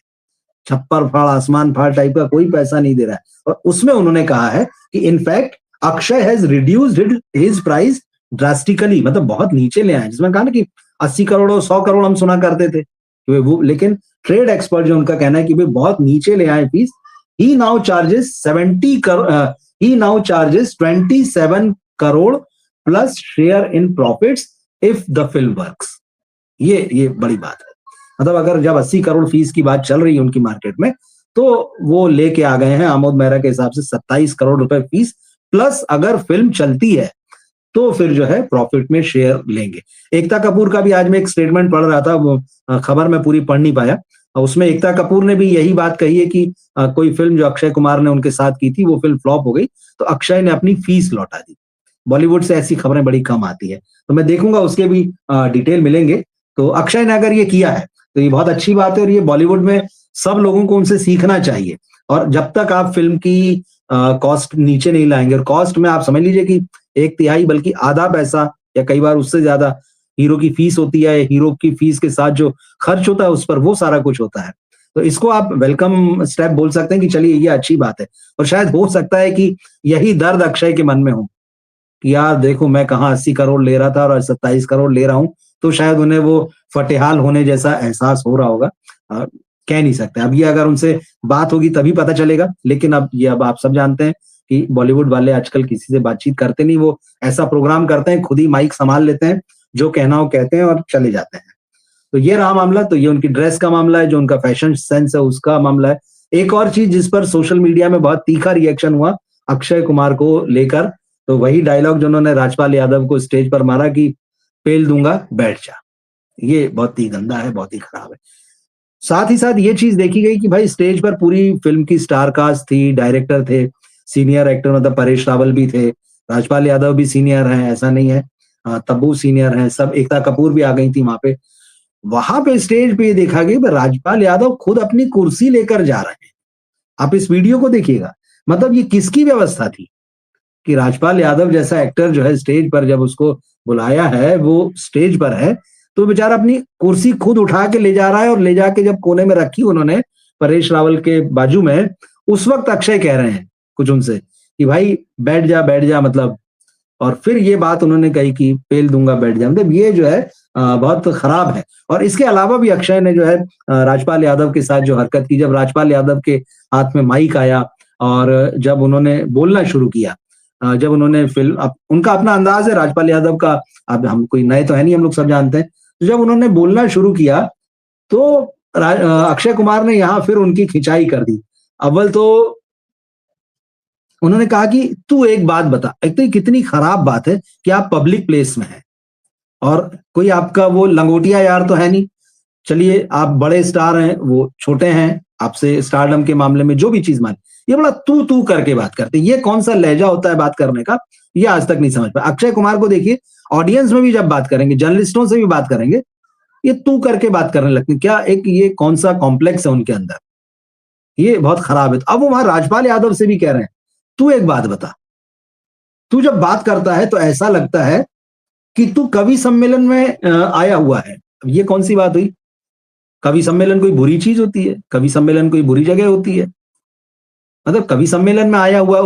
छप्पर फाड़ आसमान फाड़ टाइप का कोई पैसा नहीं दे रहा है। और उसमें उन्होंने कहा है कि in fact Akshay has reduced his price drastically, मतलब बहुत नीचे ले आए। जिसमें कहा ना कि 80 करोड़ और 100 करोड़ हम सुना करते थे कि वो, लेकिन ट्रेड एक्सपर्ट जो उनका कहना है कि भाई बहुत नीचे ले आए fees. He now charges 70 crore, he now charges 27 crore plus share in profits if the film works. ये बड़ी बात है। मतलब अगर जब 80 करोड़ फीस की बात चल रही है उनकी मार्केट में, तो वो लेके आ गए हैं अमोद मेहरा के हिसाब से 27 करोड़ रुपए फीस, प्लस अगर फिल्म चलती है तो फिर जो है प्रॉफिट में शेयर लेंगे। एकता कपूर का भी आज मैं एक स्टेटमेंट पढ़ रहा था, वो खबर मैं पूरी पढ़ नहीं पाया। उसमें एकता कपूर ने भी यही बात कही है कि कोई फिल्म जो अक्षय कुमार ने उनके साथ की थी वो फिल्म फ्लॉप हो गई, तो अक्षय ने अपनी फीस लौटा दी। बॉलीवुड से ऐसी खबरें बड़ी कम आती है, तो मैं देखूंगा, उसके भी डिटेल मिलेंगे। तो अक्षय ने अगर ये किया है तो ये बहुत अच्छी बात है और ये बॉलीवुड में सब लोगों को उनसे सीखना चाहिए। और जब तक आप फिल्म की कॉस्ट नीचे नहीं लाएंगे, और कॉस्ट में आप समझ लीजिए कि एक तिहाई बल्कि आधा पैसा या कई बार उससे ज्यादा हीरो की फीस होती है, हीरो की फीस के साथ जो खर्च होता है उस पर वो सारा कुछ होता है। तो इसको आप वेलकम स्टेप बोल सकते हैं कि चलिए ये अच्छी बात है। और शायद हो सकता है कि यही दर्द अक्षय के मन में हो कि यार देखो मैं कहाँ 80 करोड़ ले रहा था और 27 करोड़ ले रहा हूँ। तो शायद उन्हें वो फटेहाल होने जैसा एहसास हो रहा होगा। कह नहीं सकते, अब ये अगर उनसे बात होगी तभी पता चलेगा। लेकिन अब आप सब जानते हैं कि बॉलीवुड वाले आजकल किसी से बातचीत करते नहीं, वो ऐसा प्रोग्राम करते हैं, खुद ही माइक संभाल लेते हैं, जो कहना हो कहते हैं और चले जाते हैं। तो ये रहा मामला। तो ये उनकी ड्रेस का मामला है, जो उनका फैशन सेंस है उसका मामला है। एक और चीज जिस पर सोशल मीडिया में बहुत तीखा रिएक्शन हुआ अक्षय कुमार को लेकर, तो वही डायलॉग जो उन्होंने राजपाल यादव को स्टेज पर मारा कि पेल दूंगा बैठ जा। ये बहुत ही गंदा है, बहुत ही खराब है। साथ ही साथ ये चीज देखी गई कि भाई स्टेज पर पूरी फिल्म की स्टार कास्ट थी, डायरेक्टर थे, सीनियर एक्टर मतलब परेश रावल भी थे, राजपाल यादव भी सीनियर हैं, ऐसा नहीं है, तब्बू सीनियर हैं, सब, एकता कपूर भी आ गई थी वहां पे। वहां पे स्टेज पे ये देखा गया राजपाल यादव खुद अपनी कुर्सी लेकर जा रहे हैं। आप इस वीडियो को देखिएगा। मतलब ये किसकी व्यवस्था थी कि राजपाल यादव जैसा एक्टर जो है स्टेज पर जब उसको बुलाया है, वो स्टेज पर है, तो बेचारा अपनी कुर्सी खुद उठा के ले जा रहा है और ले जाके जब कोने में रखी उन्होंने परेश रावल के बाजू में, उस वक्त अक्षय कह रहे हैं कुछ उनसे कि भाई बैठ जा मतलब। और फिर ये बात उन्होंने कही कि पेल दूंगा बैठ जा। मतलब ये जो है बहुत खराब है। और इसके अलावा भी अक्षय ने जो है राजपाल यादव के साथ जो हरकत की, जब राजपाल यादव के हाथ में माइक आया और जब उन्होंने बोलना शुरू किया, जब उन्होंने फिल्म, उनका अपना अंदाज है राजपाल यादव का, अब हम कोई नए तो है नहीं, हम लोग सब जानते हैं। तो जब उन्होंने बोलना शुरू किया तो अक्षय कुमार ने यहाँ फिर उनकी खिंचाई कर दी। अव्वल तो उन्होंने कहा कि तू एक बात बता। एक तो ये कितनी खराब बात है कि आप पब्लिक प्लेस में हैं और कोई आपका वो लंगोटिया यार तो है नहीं। चलिए आप बड़े स्टार हैं, वो छोटे हैं, आपसे स्टारडम के मामले में जो भी चीज माने, ये बड़ा तू तू करके बात करते हैं। ये कौन सा लहजा होता है बात करने का, ये आज तक नहीं समझ पाया। अक्षय कुमार को देखिए, ऑडियंस में भी जब बात करेंगे, जर्नलिस्टों से भी बात करेंगे, ये तू करके बात करने लगते हैं। क्या एक ये कौन सा कॉम्प्लेक्स है उनके अंदर, ये बहुत खराब है। अब वो वहां राजपाल यादव से भी कह रहे हैं, तू एक बात बता। तू जब बात करता है तो ऐसा लगता है कि तू कवि सम्मेलन में आया हुआ है। अब ये कौन सी बात हुई? कवि सम्मेलन कोई बुरी चीज होती है? कवि सम्मेलन कोई बुरी जगह होती है? मतलब कवि सम्मेलन में आया हुआ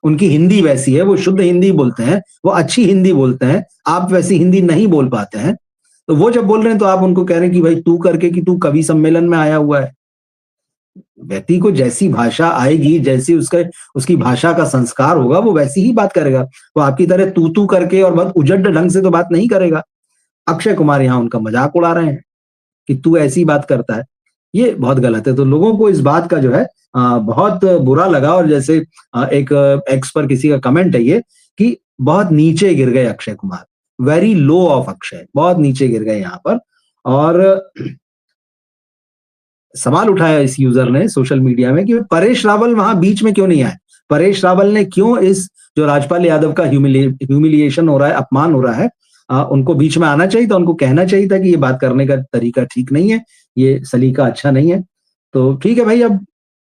उनकी हिंदी वैसी है, वो शुद्ध हिंदी बोलते हैं, वो अच्छी हिंदी बोलते हैं, आप वैसी हिंदी नहीं बोल पाते हैं। तो वो जब बोल रहे हैं तो आप उनको कह रहे हैं कि भाई तू करके, कि तू कवि सम्मेलन में आया हुआ है। व्यक्ति को जैसी भाषा आएगी, जैसी उसकी भाषा का संस्कार होगा, वो वैसी ही बात करेगा। वो आपकी तरह तू तू करके और बहुत उजड़ ढंग से तो बात नहीं करेगा। अक्षय कुमार यहाँ उनका मजाक उड़ा रहे हैं कि तू ऐसी बात करता है, ये बहुत गलत है। तो लोगों को इस बात का जो है बहुत बुरा लगा। और जैसे एक एक्स पर किसी का कमेंट है ये कि बहुत नीचे गिर गए Akshay Kumar, very low of Akshay, बहुत नीचे गिर गए यहाँ पर। और सवाल उठाया इस यूजर ने सोशल मीडिया में कि परेश रावल वहां बीच में क्यों नहीं आए? परेश रावल ने क्यों इस जो राजपाल यादव का ह्यूमिलिएशन हो रहा है, अपमान हो रहा है, उनको बीच में आना चाहिए था, उनको कहना चाहिए था कि ये बात करने का तरीका ठीक नहीं है, ये सलीका अच्छा नहीं है। तो ठीक है भाई, अब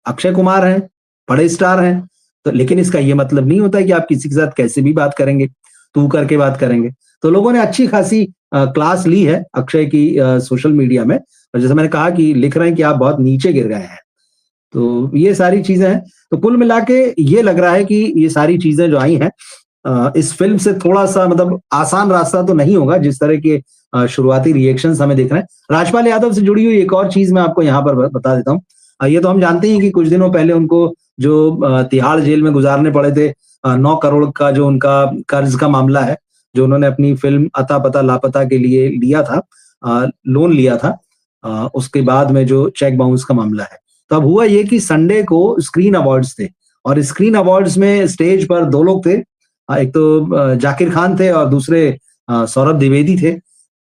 अक्षय कुमार हैं, बड़े स्टार हैं, तो लेकिन इसका ये मतलब नहीं होता है कि आप किसी के साथ कैसे भी बात करेंगे, तू करके बात करेंगे। तो लोगों ने अच्छी खासी क्लास ली है अक्षय की सोशल मीडिया में। और जैसे मैंने कहा कि लिख रहे हैं कि आप बहुत नीचे गिर गए हैं। तो ये सारी चीजें हैं। तो कुल मिला के ये लग रहा है कि ये सारी चीजें जो आई हैं, इस फिल्म से थोड़ा सा मतलब आसान रास्ता तो नहीं होगा, जिस तरह के शुरुआती रिएक्शंस हमें दिख रहे हैं। राजपाल यादव से जुड़ी हुई एक और चीज मैं आपको यहाँ पर बता देता हूँ। ये तो हम जानते हैं कि कुछ दिनों पहले उनको जो तिहाड़ जेल में गुजारने पड़े थे, 9 करोड़ का जो उनका कर्ज का मामला है, जो उन्होंने अपनी फिल्म अता पता लापता के लिए लिया था, लोन लिया था, उसके बाद में जो चेक बाउंस का मामला है। तो अब हुआ ये कि संडे को स्क्रीन अवार्ड्स थे और स्क्रीन अवार्ड्स में स्टेज पर 2 लोग थे, एक तो जाकिर खान थे और दूसरे सौरभ द्विवेदी थे।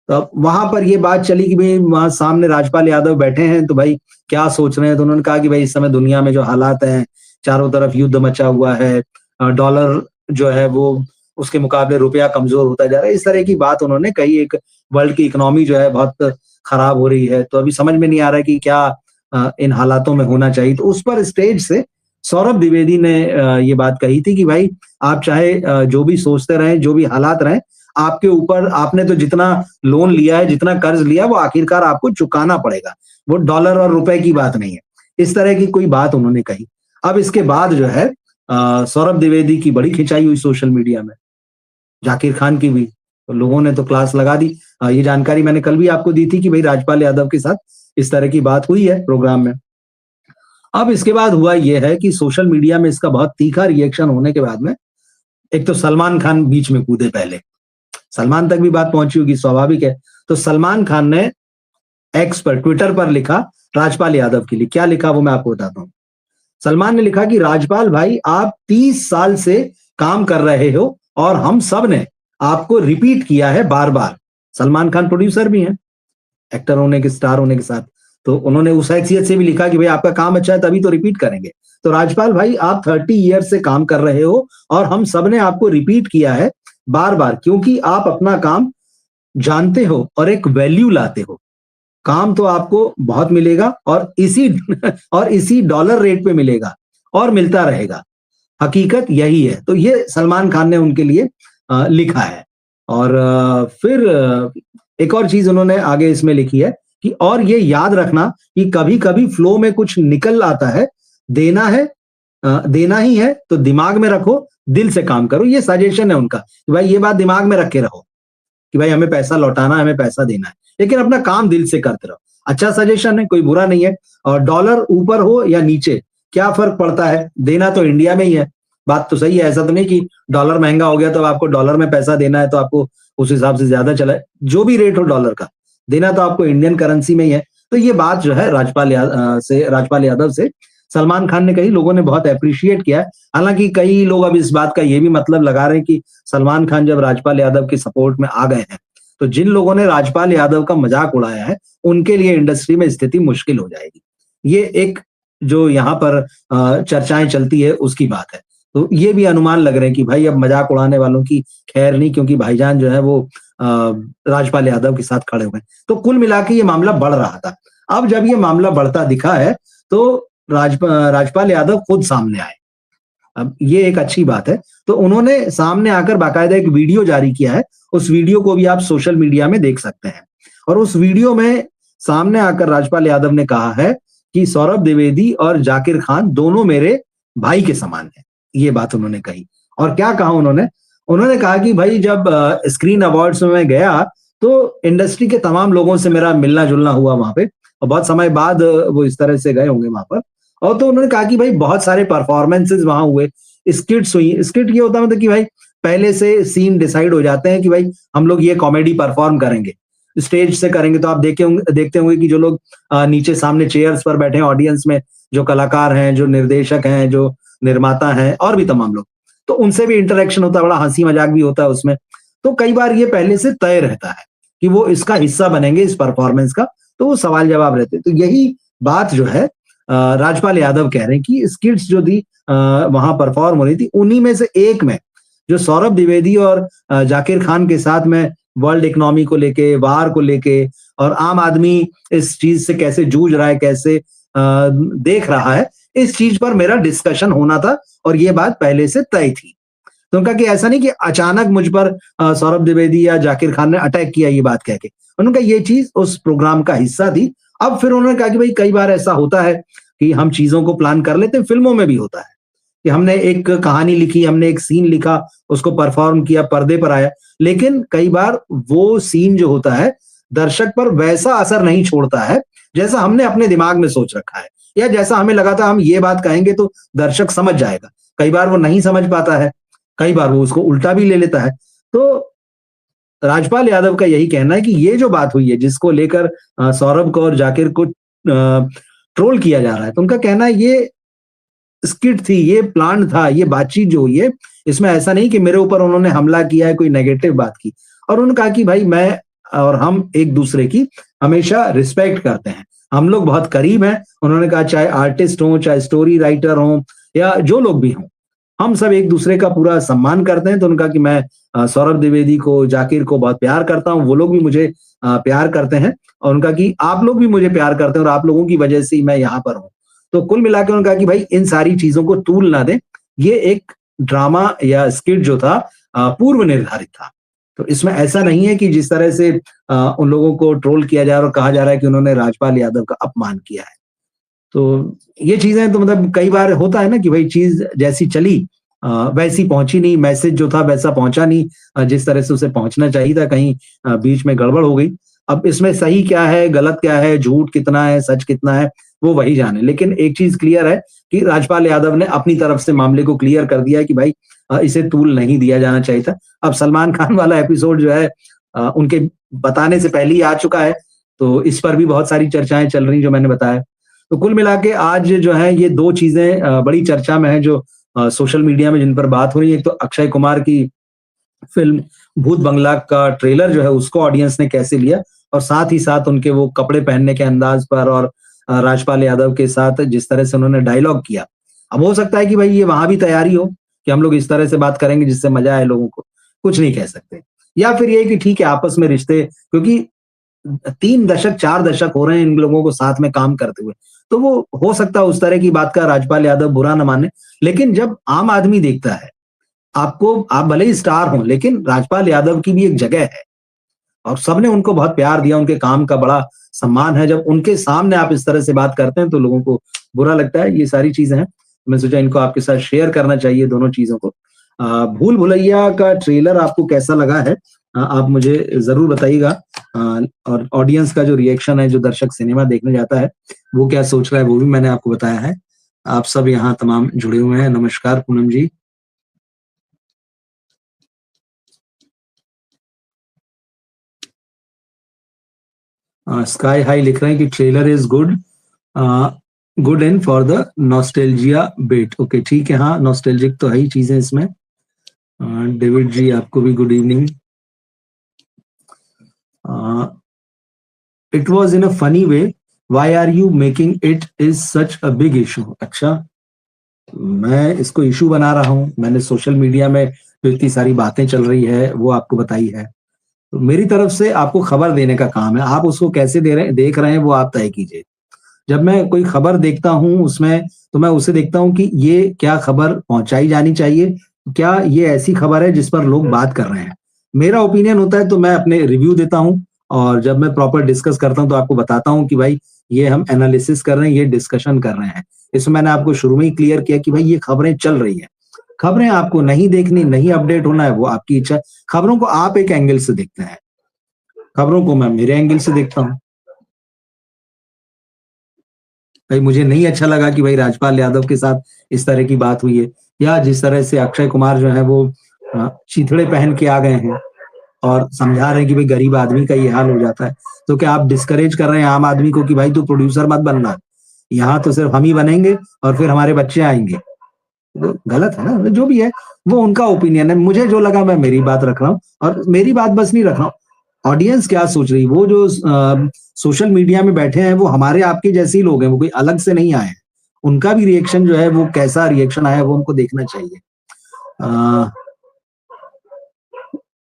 तो वहां पर ये बात चली कि भाई वहां सामने राजपाल यादव बैठे हैं, तो भाई क्या सोच रहे हैं? तो उन्होंने कहा कि भाई इस समय दुनिया में जो हालात हैं, चारों तरफ युद्ध मचा हुआ है, डॉलर जो है वो उसके मुकाबले रुपया कमजोर होता जा रहा है, इस तरह की बात उन्होंने कही। एक वर्ल्ड की इकोनॉमी जो है बहुत खराब हो रही है, तो अभी समझ में नहीं आ रहा है कि क्या इन हालातों में होना चाहिए। तो उस पर स्टेज से सौरभ द्विवेदी ने ये बात कही थी कि भाई आप चाहे जो भी सोचते रहें, जो भी हालात रहें, आपके ऊपर, आपने तो जितना लोन लिया है, जितना कर्ज लिया, वो आखिरकार आपको चुकाना पड़ेगा, वो डॉलर और रुपए की बात नहीं है। इस तरह की कोई बात उन्होंने कही। अब इसके बाद जो है सौरभ द्विवेदी की बड़ी खिंचाई हुई सोशल मीडिया में, जाकिर खान की भी, तो लोगों ने तो क्लास लगा दी। ये जानकारी मैंने कल भी आपको दी थी कि भाई राजपाल यादव के साथ इस तरह की बात हुई है प्रोग्राम में। अब इसके बाद हुआ ये है कि सोशल मीडिया में इसका बहुत तीखा रिएक्शन होने के बाद में एक तो सलमान खान बीच में कूदे। पहले सलमान तक भी बात पहुंची होगी, स्वाभाविक है। तो सलमान खान ने एक्स पर, ट्विटर पर लिखा राजपाल यादव के लिए। क्या लिखा वो मैं आपको बताता हूं। सलमान ने लिखा कि राजपाल भाई, आप 30 साल से काम कर रहे हो और हम सब ने आपको रिपीट किया है बार बार। सलमान खान प्रोड्यूसर भी हैं, एक्टर होने के, स्टार होने के साथ, तो उन्होंने उस हैसियत से भी लिखा कि भाई आपका काम अच्छा है तभी तो रिपीट करेंगे। तो राजपाल भाई, आप 30 ईयर से काम कर रहे हो और हम सब ने आपको रिपीट किया है बार बार, क्योंकि आप अपना काम जानते हो और एक वैल्यू लाते हो। काम तो आपको बहुत मिलेगा और इसी डॉलर रेट पे मिलेगा और मिलता रहेगा। हकीकत यही है। तो ये सलमान खान ने उनके लिए लिखा है। और फिर एक और चीज उन्होंने आगे इसमें लिखी है कि और ये याद रखना कि कभी कभी फ्लो में कुछ निकल आता है, देना ही है तो दिमाग में रखो, दिल से काम करो। ये सजेशन है उनका कि भाई ये बात दिमाग में रख के रहो कि भाई हमें पैसा लौटाना है, हमें पैसा देना है, लेकिन अपना काम दिल से करते रहो। अच्छा सजेशन है, कोई बुरा नहीं है। और डॉलर ऊपर हो या नीचे क्या फर्क पड़ता है, देना तो इंडिया में ही है। बात तो सही है, ऐसा तो नहीं कि डॉलर महंगा हो गया तो आपको डॉलर में पैसा देना है तो आपको उस हिसाब से ज्यादा चला। जो भी रेट हो डॉलर का, देना तो आपको इंडियन करेंसी में ही है। तो ये बात जो है राजपाल यादव से सलमान खान ने कही, लोगों ने बहुत एप्रिशिएट किया है। हालाँकि कई लोग अब इस बात का ये भी मतलब लगा रहे हैं कि सलमान खान जब राजपाल यादव की सपोर्ट में आ गए हैं, तो जिन लोगों ने राजपाल यादव का मज़ाक उड़ाया है, उनके लिए इंडस्ट्री में स्थिति मुश्किल हो जाएगी। ये एक जो यहाँ पर चर्चाएँ चलती है उसकी बात है। तो ये भी अनुमान लग रहे हैं कि भाई अब मज़ाक उड़ाने वालों की खैर नहीं, क्योंकि भाईजान जो है वो अ, राजपाल यादव के साथ खड़े हुए हैं। तो कुल मिला के ये मामला बढ़ रहा था। अब जब ये मामला बढ़ता दिखा है, तो राजपाल यादव खुद सामने आए। अब ये एक अच्छी बात है। तो उन्होंने सामने आकर बाकायदा एक वीडियो जारी किया है। उस वीडियो को भी आप सोशल मीडिया में देख सकते हैं। और उस वीडियो में सामने आकर राजपाल यादव ने कहा है कि सौरभ द्विवेदी और जाकिर खान दोनों मेरे भाई के समान हैं। ये बात उन्होंने कही। और क्या कहा उन्होंने? उन्होंने कहा कि भाई जब स्क्रीन अवार्ड्स में मैं गया, तो इंडस्ट्री के तमाम लोगों से मेरा मिलना-जुलना हुआ वहाँ पे और बहुत समय बाद वो इस तरह से गए होंगे वहाँ पर। और तो उन्होंने कहा कि भाई बहुत सारे परफॉर्मेंसेज़ वहाँ हुए, स्किट्स हुई। स्किट ये होता है मतलब कि भाई पहले से सीन डिसाइड हो जाते हैं कि भाई हम लोग ये कॉमेडी परफॉर्म करेंगे। स्टेज से करेंगे तो आप देखते होंगे कि जो लोग नीचे सामने चेयर्स पर बैठे हैं ऑडियंस में, जो कलाकार हैं, जो निर्देशक हैं, जो निर्माता हैं और भी तमाम लोग, तो उनसे भी इंटरेक्शन होता है, बड़ा हँसी-मज़ाक भी होता है उसमें। तो कई बार ये पहले से तय रहता है कि वो इसका हिस्सा बनेंगे इस परफॉर्मेंस का, तो वो सवाल-जवाब रहते हैं। तो यही बात जो है राजपाल यादव कह रहे हैं कि स्किट्स जो थी वहाँ परफॉर्म हो रही थी, उन्हीं में से एक में जो सौरभ द्विवेदी और जाकिर खान के साथ में वर्ल्ड इकोनॉमी को लेके, वार को लेके और आम आदमी इस चीज़ से कैसे जूझ रहा है, कैसे देख रहा है, इस चीज़ पर मेरा डिस्कशन होना था और ये बात पहले से तय थी। तो उनका कि ऐसा नहीं कि अचानक मुझ पर सौरभ द्विवेदी या जाकिर खान ने अटैक किया ये बात कह के। उन्होंने कहा ये चीज़ उस प्रोग्राम का हिस्सा थी। अब फिर उन्होंने कहा कि भई कई बार ऐसा होता है कि हम चीज़ों को प्लान कर लेते हैं, फ़िल्मों में भी होता है कि हमने एक कहानी लिखी, हमने एक सीन लिखा, उसको परफ़ॉर्म किया, पर्दे पर आया। लेकिन कई बार वो सीन जो होता है, दर्शक पर वैसा असर नहीं छोड़ता है, जैसा हमने अपने दिमाग में सोच रखा है या जैसा हमें लगा था हम ये बात कहेंगे तो दर्शक समझ जाएगा। कई बार वो नहीं समझ पाता है, कई बार वो उसको उल्टा भी ले लेता है। तो राजपाल यादव का यही कहना है कि ये जो बात हुई है जिसको लेकर सौरभ को और जाकिर को ट्रोल किया जा रहा है, तो उनका कहना है ये स्किट थी, ये प्लान था, ये बातचीत जो हुई है, इसमें ऐसा नहीं कि मेरे ऊपर उन्होंने हमला किया है, कोई नेगेटिव बात की। और उन्होंने कहा कि भाई मैं और हम एक-दूसरे की हमेशा रिस्पेक्ट करते हैं। हम लोग बहुत करीब हैं। उन्होंने कहा चाहे आर्टिस्ट हों, चाहे स्टोरी राइटर हों या जो लोग भी हों, हम सब एक-दूसरे का पूरा सम्मान करते हैं। तो उन्होंने कहा कि मैं सौरभ द्विवेदी को, जाकिर को बहुत प्यार करता हूँ, वो लोग भी मुझे प्यार करते हैं और उनका कि आप लोग भी मुझे प्यार करते हैं और आप लोगों की वजह से ही मैं यहाँ पर हूँ। तो कुल मिला के उन्होंने कहा कि भाई इन सारी चीज़ों को तूल ना दें, ये एक ड्रामा या स्किट जो था पूर्व निर्धारित था। तो इसमें ऐसा नहीं है कि जिस तरह से उन लोगों को ट्रोल किया जा रहा है और कहा जा रहा है कि उन्होंने राजपाल यादव का अपमान किया है। तो ये चीज़ें तो मतलब कई बार होता है ना कि भाई चीज़ जैसी चली वैसी पहुँची नहीं, मैसेज जो था वैसा पहुँचा नहीं जिस तरह से उसे पहुँचना चाहिए था, कहीं बीच में गड़बड़ हो गई। अब इसमें सही क्या है, गलत क्या है, झूठ कितना है, सच कितना है, वो वही जाने। लेकिन एक चीज़ क्लियर है कि राजपाल यादव ने अपनी तरफ से मामले को क्लियर कर दिया है कि भाई इसे तूल नहीं दिया जाना चाहिए था। अब सलमान खान वाला एपिसोड जो है उनके बताने से पहले ही आ चुका है, तो इस पर भी बहुत सारी चर्चाएँ चल रही जो मैंने बताया। तो कुल मिला के आज जो है ये 2 चीज़ें बड़ी चर्चा में हैं जो सोशल मीडिया में जिन पर बात हो रही है। एक तो अक्षय कुमार की फ़िल्म भूत बंगला का ट्रेलर जो है उसको ऑडियंस ने कैसे लिया और साथ ही साथ उनके वो कपड़े पहनने के अंदाज़ पर और राजपाल यादव के साथ जिस तरह से उन्होंने डायलॉग किया। अब हो सकता है कि भाई ये वहाँ भी तैयारी हो कि हम लोग इस तरह से बात करेंगे जिससे मज़ा आए लोगों को, कुछ नहीं कह सकते। या फिर ये है कि ठीक है आपस में रिश्ते क्योंकि 3 दशक, 4 दशक हो रहे हैं इन लोगों को साथ में काम करते हुए। तो वो हो सकता है उस तरह की बात का राजपाल यादव बुरा ना माने। लेकिन जब आम आदमी देखता है, आपको आप भले ही स्टार हों, लेकिन राजपाल यादव की भी एक जगह है और सबने उनको बहुत प्यार दिया, उनके काम का बड़ा सम्मान है। जब उनके सामने आप इस तरह से बात करते हैं, तो लोगों को बुरा लगता है। ये सारी चीज़ें हैं। मैं सोचा इनको आपके साथ शेयर करना चाहिए दोनों चीज़ों को। भूल-भुलैया का ट्रेलर आपको कैसा लगा है? आप मुझे ज़रूर बताइएगा और ऑडियंस का जो रिएक्शन है, जो दर्शक सिनेमा देखने जाता है, वो क्या सोच रहा है, वो भी मैंने आपको बताया है। आप सब यहाँ तमाम जुड़े हुए हैं। नमस्कार पूनम जी। स्काई हाई लिख रहे हैं कि trailer is good, good in for the nostalgia bet. Okay ठीक है, हाँ नॉस्टैल्जिक तो है ही चीजें इसमें। डेविड जी आपको भी good evening. It was in a funny way, why are you making it is such a big issue. अच्छा, मैं इसको इशू बना रहा हूँ, मैंने सोशल मीडिया में जो इतनी सारी बातें चल रही है वो आपको बताई है, तो मेरी तरफ से आपको खबर देने का काम है। आप उसको कैसे देख रहे हैं वो आप तय कीजिए। जब मैं कोई खबर देखता हूँ उसमें, तो मैं उसे देखता हूँ कि ये क्या खबर पहुंचाई जानी चाहिए, क्या ये ऐसी खबर है जिस पर लोग बात कर रहे हैं। मेरा ओपिनियन होता है तो मैं अपने रिव्यू देता हूँ, और जब मैं प्रॉपर डिस्कस करता हूँ तो आपको बताता हूँ कि भाई ये हम एनालिसिस कर रहे हैं, ये डिस्कशन कर रहे हैं। इसमें मैंने आपको शुरू में ही क्लियर किया कि भाई ये खबरें चल रही हैं। खबरें आपको नहीं देखनी, नहीं अपडेट होना है, वो आपकी इच्छा है। खबरों को आप एक एंगल से देखते हैं, खबरों को मैं मेरे एंगल से देखता हूँ। भाई मुझे नहीं अच्छा लगा कि भाई राजपाल यादव के साथ इस तरह की बात हुई है, या जिस तरह से अक्षय कुमार जो है वो चीथड़े पहन के आ गए हैं और समझा रहे हैं कि भाई गरीब आदमी का ये हाल हो जाता है। तो क्या आप डिस्करेज कर रहे हैं आम आदमी को कि भाई तू प्रोड्यूसर मत बनना, यहाँ तो सिर्फ हम ही बनेंगे और फिर हमारे बच्चे आएंगे। वो गलत है ना, जो भी है वो उनका ओपिनियन है। मुझे जो लगा मैं मेरी बात रख रहा हूँ, और मेरी बात बस नहीं रख रहा हूँ, ऑडियंस क्या सोच रही है। वो जो सोशल मीडिया में बैठे हैं वो हमारे आपके जैसे ही लोग हैं, वो कोई अलग से नहीं आए हैं। उनका भी रिएक्शन जो है वो कैसा रिएक्शन आया वो हमको देखना चाहिए। अ,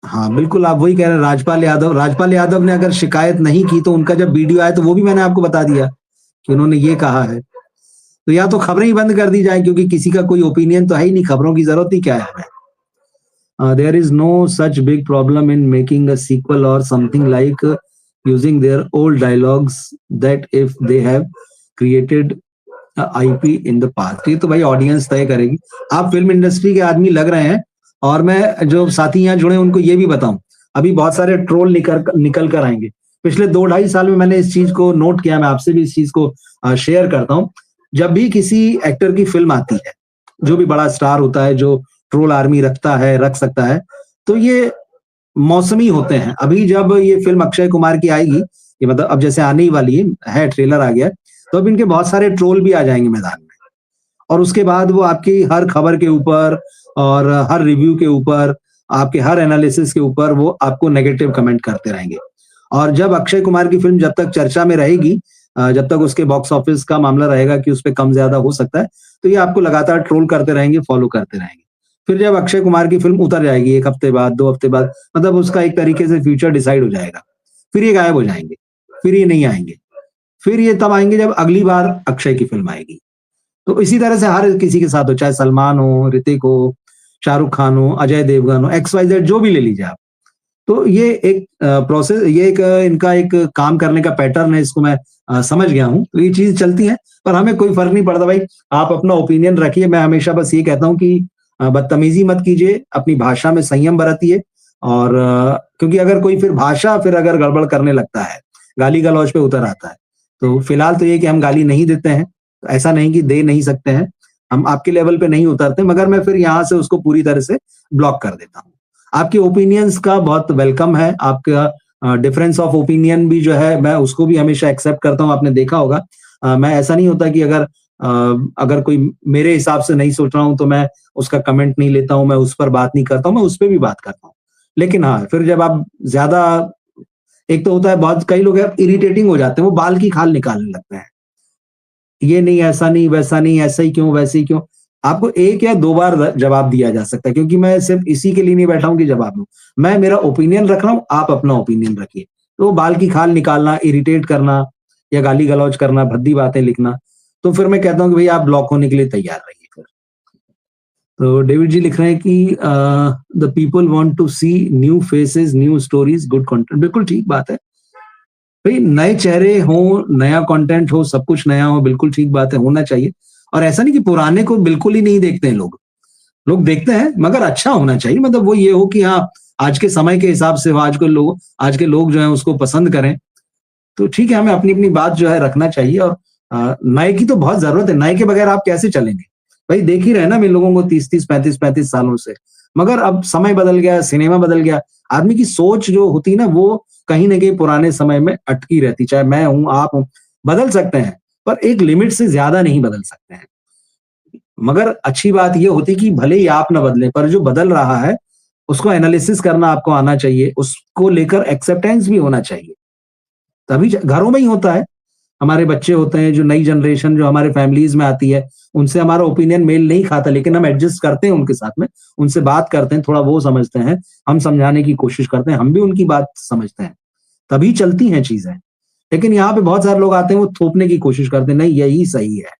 हाँ बिल्कुल, आप वही कह रहे हैं। राजपाल यादव ने अगर शिकायत नहीं की तो उनका जब वीडियो आया तो वो भी मैंने आपको बता दिया कि उन्होंने ये कहा है। तो या तो खबरें ही बंद कर दी जाए, क्योंकि किसी का कोई ओपिनियन तो है ही नहीं, खबरों की जरूरत ही क्या है हमें। There is no such big problem in making a sequel or something like using their old dialogues that if they have created IP in the past. ये तो भाई ऑडियंस तय करेगी। आप फिल्म इंडस्ट्री के आदमी लग रहे हैं, और मैं जो साथी यहाँ जुड़े उनको ये भी बताऊं, अभी बहुत सारे ट्रोल निकल कर आएंगे। पिछले 2-2.5 साल में मैंने इस चीज को नोट किया, मैं आपसे भी इस चीज को शेयर करता हूँ। जब भी किसी एक्टर की फिल्म आती है, जो भी बड़ा स्टार होता है, जो ट्रोल आर्मी रख सकता है, तो ये मौसमी होते हैं। अभी जब ये फिल्म अक्षय कुमार की आएगी, ये मतलब अब जैसे आने ही वाली है, ट्रेलर आ गया, तो अब इनके बहुत सारे ट्रोल भी आ जाएंगे मैदान में, और उसके बाद वो आपकी हर खबर के ऊपर और हर रिव्यू के ऊपर, आपके हर एनालिसिस के ऊपर वो आपको नेगेटिव कमेंट करते रहेंगे। और जब अक्षय कुमार की फिल्म जब तक चर्चा में रहेगी, जब तक उसके बॉक्स ऑफिस का मामला रहेगा कि उस पर कम ज्यादा हो सकता है, तो ये आपको लगातार ट्रोल करते रहेंगे, फॉलो करते रहेंगे। फिर जब अक्षय कुमार की फिल्म उतर जाएगी 1 हफ्ते बाद, 2 हफ्ते बाद, मतलब उसका एक तरीके से फ्यूचर डिसाइड हो जाएगा, फिर ये गायब हो जाएंगे, फिर ये नहीं आएंगे। फिर ये तब आएंगे जब अगली बार अक्षय की फिल्म आएगी। तो इसी तरह से हर किसी के साथ हो, चाहे सलमान हो, ऋतिक हो, शाहरुख खान हो, अजय देवगन हो, XYZ जो भी ले लीजिए आप। तो ये एक प्रोसेस, ये एक इनका एक काम करने का पैटर्न है, इसको मैं समझ गया हूँ। तो ये चीज चलती है, पर हमें कोई फर्क नहीं पड़ता भाई, आप अपना ओपिनियन रखिए। मैं हमेशा बस ये कहता हूँ कि बदतमीजी मत कीजिए, अपनी भाषा में संयम बरतिए। और क्योंकि अगर कोई फिर भाषा फिर अगर गड़बड़ करने लगता है, गाली गलौज पे उतर आता है, तो फिलहाल तो ये कि हम गाली नहीं देते हैं, ऐसा नहीं कि दे नहीं सकते हैं, हम आपके लेवल पे नहीं उतरते, मगर मैं फिर यहाँ से उसको पूरी तरह से ब्लॉक कर देता हूँ। आपके ओपिनियंस का बहुत वेलकम है, आपका डिफरेंस ऑफ ओपिनियन भी जो है मैं उसको भी हमेशा एक्सेप्ट करता हूँ। आपने देखा होगा, मैं ऐसा नहीं होता कि अगर कोई मेरे हिसाब से नहीं सोच रहा हूँ तो मैं उसका कमेंट नहीं लेता हूँ, मैं उस पर बात नहीं करता हूँ, मैं उस पर भी बात करता हूँ। लेकिन हाँ, फिर जब आप ज्यादा, एक तो होता है बहुत, कई लोग इरिटेटिंग हो जाते हैं, वो बाल की खाल निकालने लगते हैं, ये नहीं, ऐसा नहीं, वैसा नहीं, ऐसा ही क्यों, वैसे ही क्यों। आपको 1 या 2 बार जवाब दिया जा सकता है, क्योंकि मैं सिर्फ इसी के लिए नहीं बैठा हूं कि जवाब दूं। मैं मेरा ओपिनियन रख रहा हूं, आप अपना ओपिनियन रखिए। तो बाल की खाल निकालना, इरिटेट करना या गाली गलौज करना, भद्दी बातें लिखना, तो फिर मैं कहता हूं कि भाई आप ब्लॉक होने के लिए तैयार रहिए फिर। तो डेविड जी लिख रहे हैं कि the people want to see new faces, new stories, good content. बिल्कुल ठीक बात है भाई, नए चेहरे हो, नया कंटेंट हो, सब कुछ नया हो, बिल्कुल ठीक बात है, होना चाहिए। और ऐसा नहीं कि पुराने को बिल्कुल ही नहीं देखते हैं लोग, लोग देखते हैं, मगर अच्छा होना चाहिए। मतलब वो ये हो कि हाँ, आज के समय के हिसाब से हो, आज के लोग जो है उसको पसंद करें, तो ठीक है, हमें अपनी अपनी बात जो है रखना चाहिए। और नए की तो बहुत जरूरत है, नए के बगैर आप कैसे चलेंगे भाई। देख ही रहे ना हम इन लोगों को 30-30, 35-35 सालों से, मगर अब समय बदल गया, सिनेमा बदल गया, आदमी की सोच जो होती है ना वो कहीं न कहीं पुराने समय में अटकी रहती, चाहे मैं हूँ, आप हो, बदल सकते हैं, पर एक लिमिट से ज़्यादा नहीं बदल सकते हैं। मगर अच्छी बात ये होती कि भले ही आप ना बदलें, पर जो बदल रहा है, उसको एनालिसिस करना आपको आना चाहिए, उसको लेकर एक्सेप्टेंस भी होना चाहिए। तभी ज घरों में ही होता है। हमारे बच्चे होते हैं, जो नई जनरेशन जो हमारे फैमिलीज़ में आती है, उनसे हमारा ओपिनियन मेल नहीं खाता, लेकिन हम एडजस्ट करते हैं उनके साथ में, उनसे बात करते हैं, थोड़ा वो समझते हैं, हम समझाने की कोशिश करते हैं, हम भी उनकी बात समझते हैं, तभी चलती हैं चीज़ें। लेकिन यहाँ पे बहुत सारे लोग आते हैं, वो थोपने की कोशिश करते हैं, नहीं यही सही है।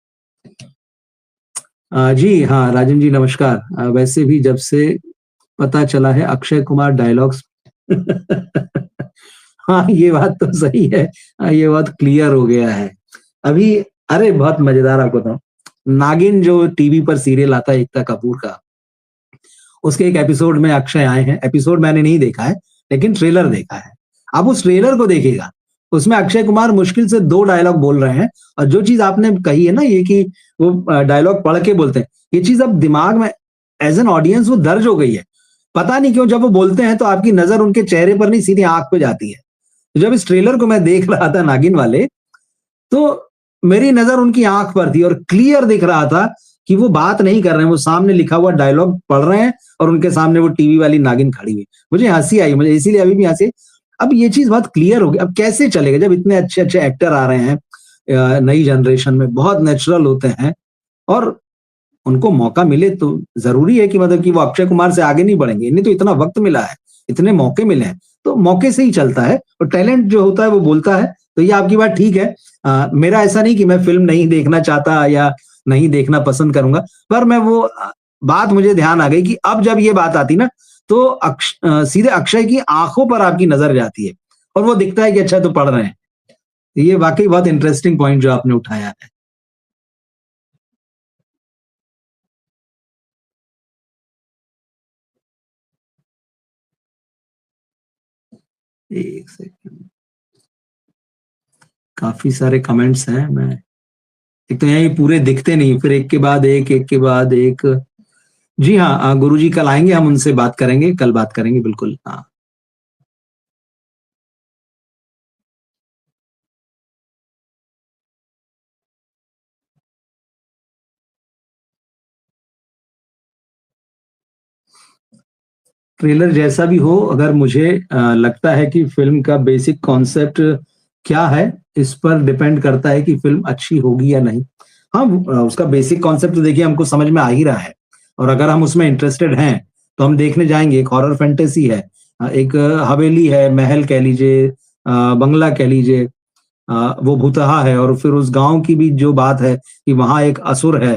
जी हाँ, राजन जी नमस्कार। वैसे भी जब से पता चला है अक्षय कुमार डायलॉग्स हाँ, ये बात तो सही है। ये बात क्लियर हो गया है। अभी अरे बहुत मज़ेदार आपको बताऊँ, नागिन जो टीवी पर सीरियल आता है एकता कपूर का, उसके एक एपिसोड में अक्षय आए हैं। एपिसोड मैंने नहीं देखा है, लेकिन ट्रेलर देखा है। आप उस ट्रेलर को देखिएगा, उसमें अक्षय कुमार मुश्किल से 2 डायलॉग बोल रहे हैं और जो चीज़ आपने कही है ना ये कि वो डायलॉग पढ़ के बोलते हैं, ये चीज़ अब दिमाग में एज़ एन ऑडियंस वो दर्ज हो गई है। पता नहीं क्यों जब वो बोलते हैं तो आपकी नज़र उनके चेहरे पर नहीं सीधी आँख पे जाती है। तो जब इस ट्रेलर को मैं देख रहा था नागिन वाले, तो मेरी नज़र उनकी आँख पर थी और क्लियर दिख रहा था कि वो बात नहीं कर रहे हैं, वो सामने लिखा हुआ डायलॉग पढ़ रहे हैं और उनके सामने वो टीवी वाली नागिन खड़ी हुई। मुझे हँसी आई, मुझे इसीलिए अभी भी हँसी आई। अब ये चीज़ बहुत क्लियर हो गई, अब कैसे चलेगा जब इतने अच्छे-अच्छे एक्टर आ रहे हैं नई जनरेशन में, बहुत नेचुरल होते हैं और उनको मौका मिले तो ज़रूरी है कि मतलब कि वो अक्षय कुमार से आगे नहीं बढ़ेंगे। इन्हें तो इतना वक़्त मिला है, इतने मौके मिले हैं, तो मौके से ही चलता है और टैलेंट जो होता है वो बोलता है। तो ये आपकी बात ठीक है। मेरा ऐसा नहीं कि मैं फ़िल्म नहीं देखना चाहता या नहीं देखना पसंद करूँगा, पर मैं वो बात मुझे ध्यान आ गई कि अब जब ये बात आती ना तो सीधे अक्षय की आँखों पर आपकी नज़र जाती है और वो दिखता है कि अच्छा तो पढ़ रहे हैं। ये वाक़ई बहुत इंटरेस्टिंग पॉइंट जो आपने उठाया है। एक सेकंड, काफ़ी सारे कमेंट्स हैं, मैं एक तो यही पूरे दिखते नहीं, फिर एक के बाद एक। जी हाँ, गुरुजी कल आएँगे, हम उनसे बात करेंगे, कल बात करेंगे बिल्कुल, हाँ। ट्रेलर जैसा भी हो, अगर मुझे लगता है कि फ़िल्म का बेसिक कॉन्सेप्ट क्या है, इस पर डिपेंड करता है कि फ़िल्म अच्छी होगी या नहीं। हाँ, उसका बेसिक कॉन्सेप्ट तो देखिए हमको समझ में आ ही रहा है और अगर हम उसमें इंटरेस्टेड हैं, तो हम देखने जाएँगे। एक हॉरर फैंटेसी है, एक हवेली है, महल कह लीजिए, बंगला कह लीजिए, वो भूतहा है और फिर उस गाँव की भी जो बात है कि वहाँ एक असुर है,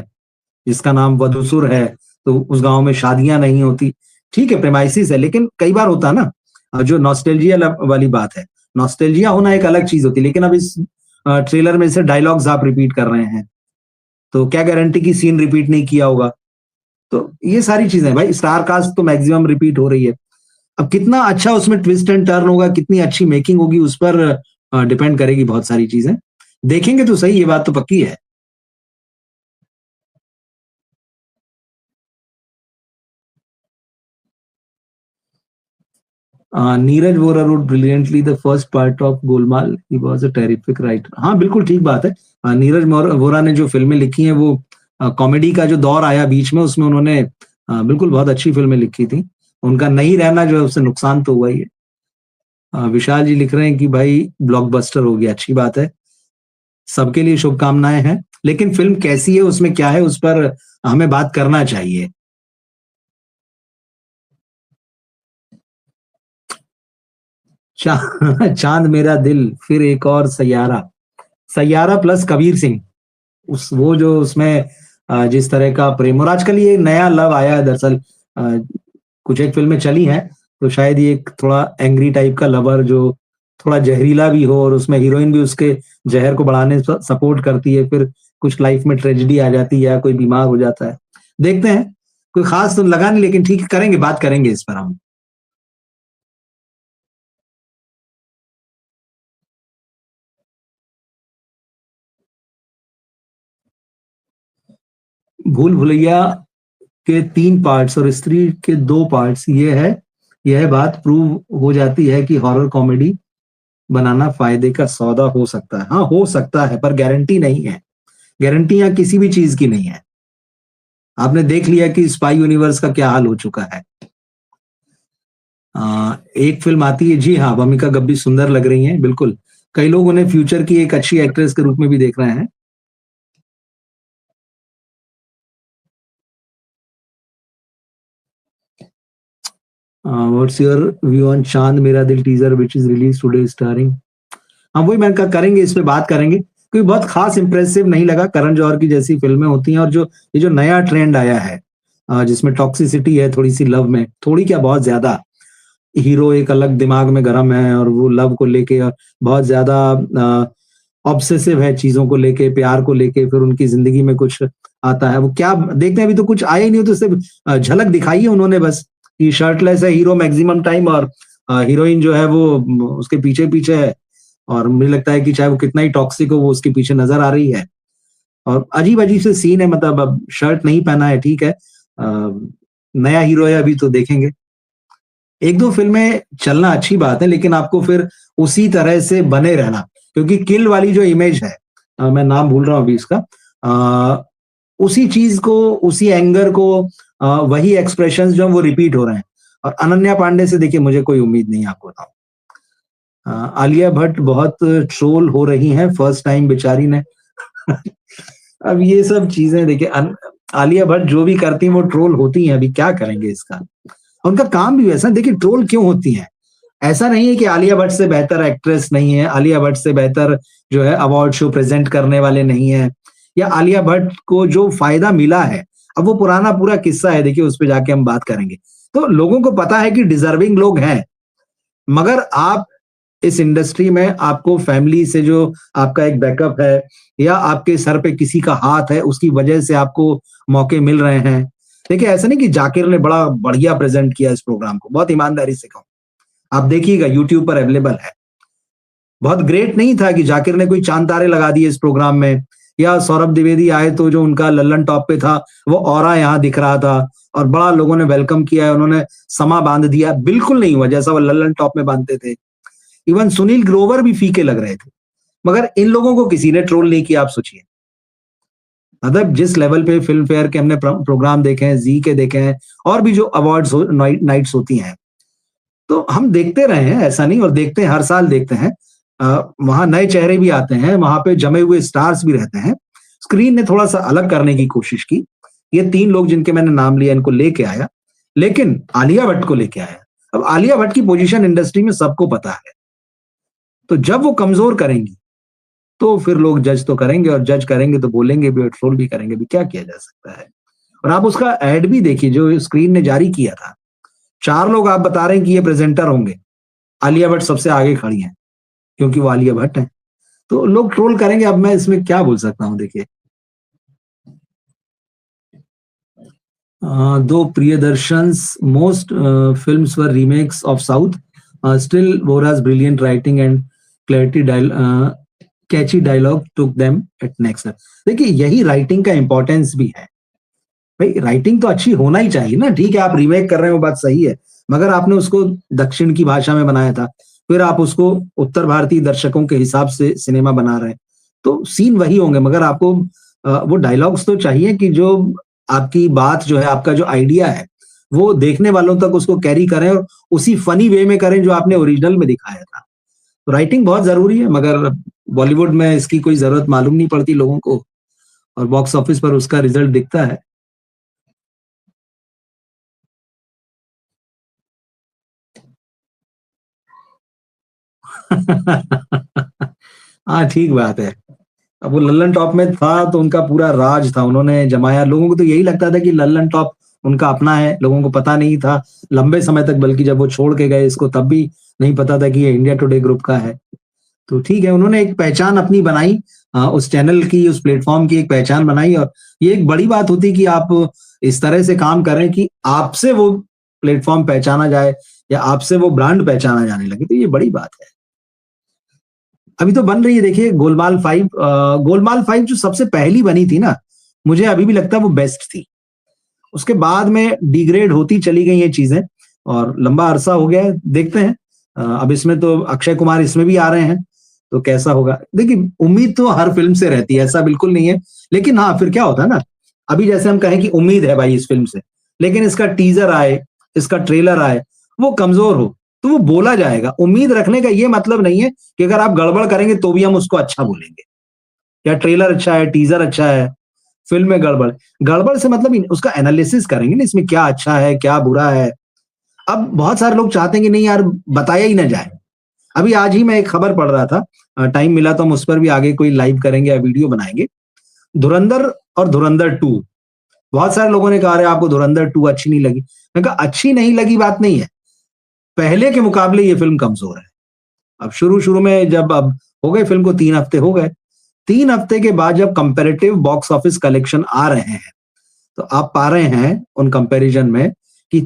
जिसका नाम वधूसुर है, तो उस गाँव में शादियाँ नहीं होती। ठीक है, प्रेमाइसिस है, लेकिन कई बार होता है ना जो नॉस्टैल्जिया वाली बात है, नॉस्टैल्जिया होना एक अलग चीज़ होती है, लेकिन अब इस ट्रेलर में से डायलॉग्स आप रिपीट कर रहे हैं, तो क्या गारंटी कि सीन रिपीट नहीं किया होगा? तो ये सारी चीज़ें भाई, स्टार कास्ट तो मैक्सिमम रिपीट हो रही है। अब कितना अच्छा उसमें ट्विस्ट एंड टर्न होगा, कितनी अच्छी मेकिंग होगी, उस पर डिपेंड करेगी बहुत सारी चीज़ें। देखेंगे तो सही, ये बात तो पक्की है। Neeraj Vora wrote brilliantly the first part of Golmaal, he was a terrific writer। हाँ, बिल्कुल ठीक बात है। नीरज वोरा ने जो फ़िल्में लिखी हैं वो कॉमेडी का जो दौर आया बीच में उसमें उन्होंने बिल्कुल बहुत अच्छी फ़िल्में लिखी थी। उनका नहीं रहना जो है उससे नुकसान तो हुआ ही है। विशाल जी लिख रहे हैं कि भाई ब्लॉकबस्टर हो गया, अच्छी बात है। सबके लिए शुभकामनाएँ हैं, लेकिन फ़िल्म कैसी है, उसमें क्या है, उस पर हमें बात करना चाहिए। चा चाँद मेरा दिल, फिर एक और सैयारा। सैयारा प्लस कबीर सिंह। उस वो जो उसमें जिस तरह का प्रेम और आजकल ये नया लव आया है दरअसल, अ, कुछ एक फ़िल्में चली हैं, तो शायद ये एक थोड़ा एंग्री टाइप का लवर जो थोड़ा ज़हरीला भी हो और उसमें हीरोइन भी उसके ज़हर को बढ़ाने सपोर्ट करती है, फिर कुछ लाइफ़ में ट्रेजेडी आ जाती है या कोई बीमार हो जाता है। देखते हैं, कोई ख़ास तो लगा नहीं लेकिन ठीक है, करेंगे, बात करेंगे इस पर हम। भूल भुलैया के 3 पार्ट्स और स्त्री के 2 पार्ट्स, यह बात प्रूव हो जाती है कि हॉरर कॉमेडी बनाना फायदे का सौदा हो सकता है। हाँ, हो सकता है, पर गारंटी नहीं है। गारंटियां किसी भी चीज की नहीं है। आपने देख लिया कि स्पाई यूनिवर्स का क्या हाल हो चुका है। एक फिल्म आती है, जी हाँ, भूमिका गब्बी सुंदर लग रही हैं, बिल्कुल। कई लोग उन्हें फ्यूचर की एक अच्छी एक्ट्रेस के रूप में भी देख रहे हैं। व्हाट्स योर व्यू ऑन चांद मेरा दिल teaser which is release today starring. हाँ, वही मैंने कहा करेंगे, इस पे बात करेंगे, क्योंकि बहुत खास इंप्रेसिव नहीं लगा। करण जौहर की जैसी फिल्में होती हैं, और जो ये जो नया ट्रेंड आया है, जिसमें टॉक्सिसिटी है थोड़ी सी लव में, थोड़ी क्या बहुत ज्यादा, हीरो एक अलग दिमाग में गर्म है और वो लव को लेके बहुत ज्यादा ऑब्सेसिव है चीजों को लेके, प्यार को लेके, फिर उनकी जिंदगी में कुछ आता है, वो क्या देखते हैं, अभी तो कुछ आया ही नहीं, तो सिर्फ झलक दिखाई है उन्होंने बस, कि शर्टलेस है हीरो मैक्सिमम टाइम, और हीरोइन जो है वो उसके पीछे पीछे है, और मुझे लगता है कि चाहे वो कितना ही टॉक्सिक हो, वो उसके पीछे नजर आ रही है। और अजीब अजीब से सीन है, मतलब अब शर्ट नहीं पहना है, ठीक है, नया हीरो है, अभी तो देखेंगे। एक दो फिल्में चलना अच्छी बात है, लेकिन आपको फिर उसी तरह से बने रहना, क्योंकि किल वाली जो इमेज है, मैं नाम भूल रहा हूँ अभी इसका, उसी चीज को, उसी एंगर को, वही एक्सप्रेशंस जो हैं वो रिपीट हो रहे हैं। और अनन्या पांडे से देखिए मुझे कोई उम्मीद नहीं है, आपको बताऊं। आलिया भट्ट बहुत ट्रोल हो रही हैं, फर्स्ट टाइम बेचारी ने अब ये सब चीजें देखिए, आलिया भट्ट जो भी करती हैं वो ट्रोल होती हैं, अभी क्या करेंगे इसका। उनका काम भी वैसा, देखिए ट्रोल क्यों होती हैं, ऐसा नहीं है कि आलिया भट्ट से बेहतर एक्ट्रेस नहीं है, आलिया भट्ट से बेहतर जो है अवार्ड शो प्रेजेंट करने वाले नहीं है, या आलिया भट्ट को जो फायदा मिला है, अब वो पुराना पूरा किस्सा है, देखिए उस पर जाके हम बात करेंगे। तो लोगों को पता है कि डिजर्विंग लोग हैं, मगर आप इस इंडस्ट्री में, आपको फैमिली से जो आपका एक बैकअप है, या आपके सर पे किसी का हाथ है, उसकी वजह से आपको मौके मिल रहे हैं। देखिए ऐसा नहीं कि जाकिर ने बड़ा बढ़िया प्रेजेंट किया इस प्रोग्राम को, बहुत ईमानदारी से कहूं, आप देखिएगा यूट्यूब पर अवेलेबल है। बहुत ग्रेट नहीं था कि जाकिर ने कोई चांद तारे लगा दिए इस प्रोग्राम में, या सौरभ द्विवेदी आए तो जो उनका लल्लन टॉप पे था वो ऑरा यहाँ दिख रहा था, और बड़ा लोगों ने वेलकम किया है, उन्होंने समा बांध दिया, बिल्कुल नहीं हुआ जैसा वो लल्लन टॉप में बांधते थे। इवन सुनील ग्रोवर भी फीके लग रहे थे, मगर इन लोगों को किसी ने ट्रोल नहीं किया, आप सोचिए। मतलब जिस लेवल पे फिल्म फेयर के हमने प्रोग्राम देखे हैं, जी के देखे हैं, और भी जो अवार्ड्स नाइट्स होती हैं, तो हम देखते रहे हैं, ऐसा नहीं, और देखते हैं, हर साल देखते हैं। वहां नए चेहरे भी आते हैं, वहां पे जमे हुए स्टार्स भी रहते हैं। स्क्रीन ने थोड़ा सा अलग करने की कोशिश की, ये 3 लोग जिनके मैंने नाम लिया इनको लेके आया, लेकिन आलिया भट्ट को लेके आया। अब आलिया भट्ट की पोजीशन इंडस्ट्री में सबको पता है, तो जब वो कमजोर करेंगी तो फिर लोग जज तो करेंगे, और जज करेंगे तो बोलेंगे भी और ट्रोल भी करेंगे भी, क्या किया जा सकता है। और आप उसका एड भी देखिए जो स्क्रीन ने जारी किया था, 4 लोग आप बता रहे हैं कि ये प्रेजेंटर होंगे, आलिया भट्ट सबसे आगे खड़ी हैं, क्योंकि वो आलिया भट्ट है, तो लोग ट्रोल करेंगे। अब मैं इसमें क्या बोल सकता हूँ, देखिए। Though Priyadarshan's most films were remakes of south, still Vora's brilliant writing and clarity catchy dialogue took them at next. देखिए यही राइटिंग का इंपॉर्टेंस भी है, भाई राइटिंग तो अच्छी होना ही चाहिए ना। ठीक है आप रीमेक कर रहे हैं, वो बात सही है, मगर आपने उसको दक्षिण की भाषा में बनाया था, फिर आप उसको उत्तर भारतीय दर्शकों के हिसाब से सिनेमा बना रहे हैं, तो सीन वही होंगे, मगर आपको वो डायलॉग्स तो चाहिए कि जो आपकी बात जो है, आपका जो आइडिया है, वो देखने वालों तक उसको कैरी करें, और उसी फनी वे में करें जो आपने ओरिजिनल में दिखाया था। तो राइटिंग बहुत जरूरी है, मगर बॉलीवुड में इसकी कोई जरूरत मालूम नहीं पड़ती लोगों को, और बॉक्स ऑफिस पर उसका रिजल्ट दिखता है। हाँ ठीक बात है। अब वो लल्लन टॉप में था तो उनका पूरा राज था, उन्होंने जमाया, लोगों को तो यही लगता था कि लल्लन टॉप उनका अपना है, लोगों को पता नहीं था लंबे समय तक, बल्कि जब वो छोड़ के गए इसको तब भी नहीं पता था कि ये इंडिया टुडे ग्रुप का है। तो ठीक है, उन्होंने एक पहचान अपनी बनाई, उस चैनल की, उस प्लेटफॉर्म की एक पहचान बनाई, और ये एक बड़ी बात होती कि आप इस तरह से काम करें कि आपसे वो प्लेटफॉर्म पहचाना जाए, या आपसे वो ब्रांड पहचाना जाने लगे, तो ये बड़ी बात है। अभी तो बन रही है, देखिए गोलमाल 5 जो सबसे पहली बनी थी ना, मुझे अभी भी लगता है वो बेस्ट थी। उसके बाद में डिग्रेड होती चली गई ये चीजें, और लंबा अरसा हो गया है, देखते हैं। अब इसमें तो अक्षय कुमार इसमें भी आ रहे हैं, तो कैसा होगा। देखिए, उम्मीद तो हर फिल्म से रहती है, ऐसा बिल्कुल नहीं है, लेकिन हाँ, फिर क्या होता है ना, अभी जैसे हम कहें कि उम्मीद है भाई इस फिल्म से, लेकिन इसका टीजर आए, इसका ट्रेलर आए, वो कमजोर हो, तो वो बोला जाएगा। उम्मीद रखने का ये मतलब नहीं है कि अगर आप गड़बड़ करेंगे तो भी हम उसको अच्छा बोलेंगे, या ट्रेलर अच्छा है, टीजर अच्छा है, फिल्म में गड़बड़। गड़बड़ से मतलब उसका एनालिसिस करेंगे ना, इसमें क्या अच्छा है, क्या बुरा है। अब बहुत सारे लोग चाहते हैं कि नहीं यार, बताया ही ना जाए। अभी आज ही मैं एक खबर पढ़ रहा था, टाइम मिला तो हम उस पर भी आगे कोई लाइव करेंगे या वीडियो बनाएंगे। धुरंधर और धुरंधर 2, बहुत सारे लोगों ने कहा अरे आपको धुरंधर 2 अच्छी नहीं लगी। मैं कहा अच्छी नहीं लगी बात नहीं है, पहले के मुकाबले ये फिल्म कमजोर है। अब शुरू-शुरू में जब, अब हो गए फिल्म को 3 हफ्ते हो गए। 3 हफ्ते के बाद जब कंपैरेटिव बॉक्स ऑफिस कलेक्शन आ रहे हैं, तो आप पा रहे हैं उन कंपैरिजन में कि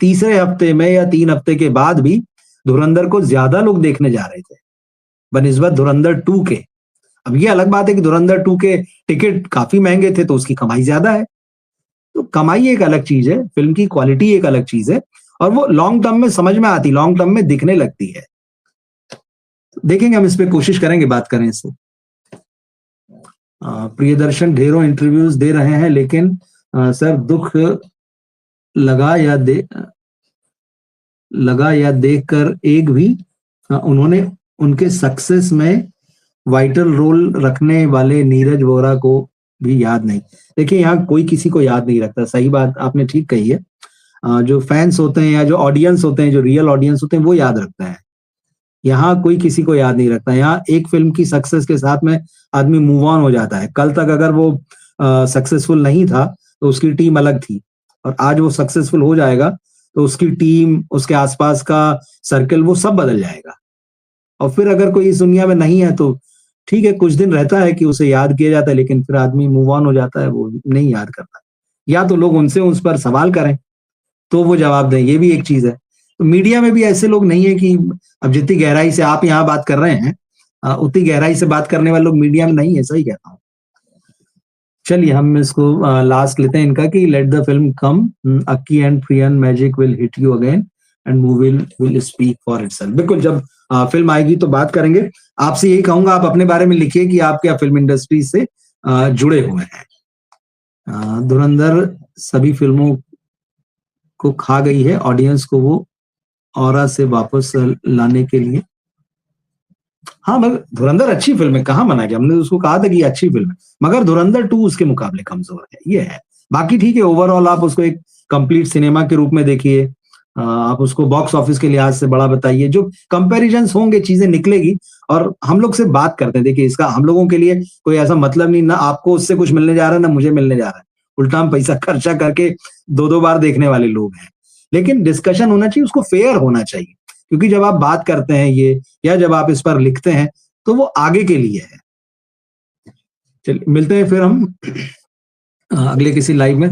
तीसरे हफ्ते में या 3 हफ्ते के बाद भी धुरंधर को ज्यादा लोग देखने जा रहे थे बनिस्बत धुरंधर 2 के। अब ये अलग बात है कि धुरंधर 2 के टिकट काफी महंगे थे, तो उसकी कमाई ज्यादा है। तो कमाई एक अलग चीज है, फिल्म की क्वालिटी एक अलग चीज है, और वो लॉन्ग टर्म में समझ में आती, लॉन्ग टर्म में दिखने लगती है। देखेंगे, हम इस पे कोशिश करेंगे, बात करें इससे। प्रियदर्शन ढेरों इंटरव्यूज दे रहे हैं, लेकिन सर दुख लगा या देखकर एक भी उन्होंने उनके सक्सेस में वाइटल रोल रखने वाले नीरज वोरा को भी याद नहीं। देखिए, यहाँ कोई किसी को याद नहीं रखता, सही बात आपने ठीक कही है। जो फैंस होते हैं या जो ऑडियंस होते हैं, जो रियल ऑडियंस होते हैं, वो याद रखते हैं। यहाँ कोई किसी को याद नहीं रखता। यहाँ एक फिल्म की सक्सेस के साथ में आदमी मूव ऑन हो जाता है। कल तक अगर वो सक्सेसफुल नहीं था तो उसकी टीम अलग थी, और आज वो सक्सेसफुल हो जाएगा तो उसकी टीम, उसके आसपास का सर्कल, वो सब बदल जाएगा। और फिर अगर कोई इस दुनिया में नहीं है तो ठीक है, कुछ दिन रहता है कि उसे याद किया जाता है, लेकिन फिर आदमी मूव ऑन हो जाता है, वो नहीं याद करता। या तो लोग उनसे उस पर सवाल करें तो वो जवाब दें, ये भी एक चीज है। तो मीडिया में भी ऐसे लोग नहीं है कि, अब जितनी गहराई से आप यहाँ बात कर रहे हैं, उतनी गहराई से बात करने वाले लोग मीडिया में नहीं है, सही कहता हूँ। चलिए, हम इसको लास्ट लेते हैं इनका कि let the film come, Akki and prion magic will hit you again and movie will speak for itself. बिल्कुल, जब फिल्म आएगी तो बात करेंगे। आपसे यही कहूंगा, आप अपने बारे में लिखिए कि आप क्या फिल्म इंडस्ट्री से जुड़े हुए हैं। धुरंधर सभी फिल्मों को खा गई है, ऑडियंस को वो ऑरा से वापस लाने के लिए। हाँ, मगर धुरंधर अच्छी फिल्म है, कहाँ मना किया हमने, उसको कहा था कि अच्छी फिल्म है, मगर धुरंधर 2 उसके मुकाबले कमजोर है, ये है। बाकी ठीक है, ओवरऑल आप उसको एक कंप्लीट सिनेमा के रूप में देखिए, आप उसको बॉक्स ऑफिस के लिहाज से बड़ा बताइए, जो कंपैरिजंस होंगे चीजें निकलेगी। और हम लोग से बात करते हैं, देखिए इसका हम लोगों के लिए कोई ऐसा मतलब नहीं, ना आपको उससे कुछ मिलने जा रहा है ना मुझे मिलने जा रहा है। उल्टा हम पैसा खर्चा करके 2-2 बार देखने वाले लोग हैं। लेकिन डिस्कशन होना चाहिए, उसको फेयर होना चाहिए, क्योंकि जब आप बात करते हैं ये, या जब आप इस पर लिखते हैं, तो वो आगे के लिए है। चलिए, मिलते हैं फिर हम अगले किसी लाइव में।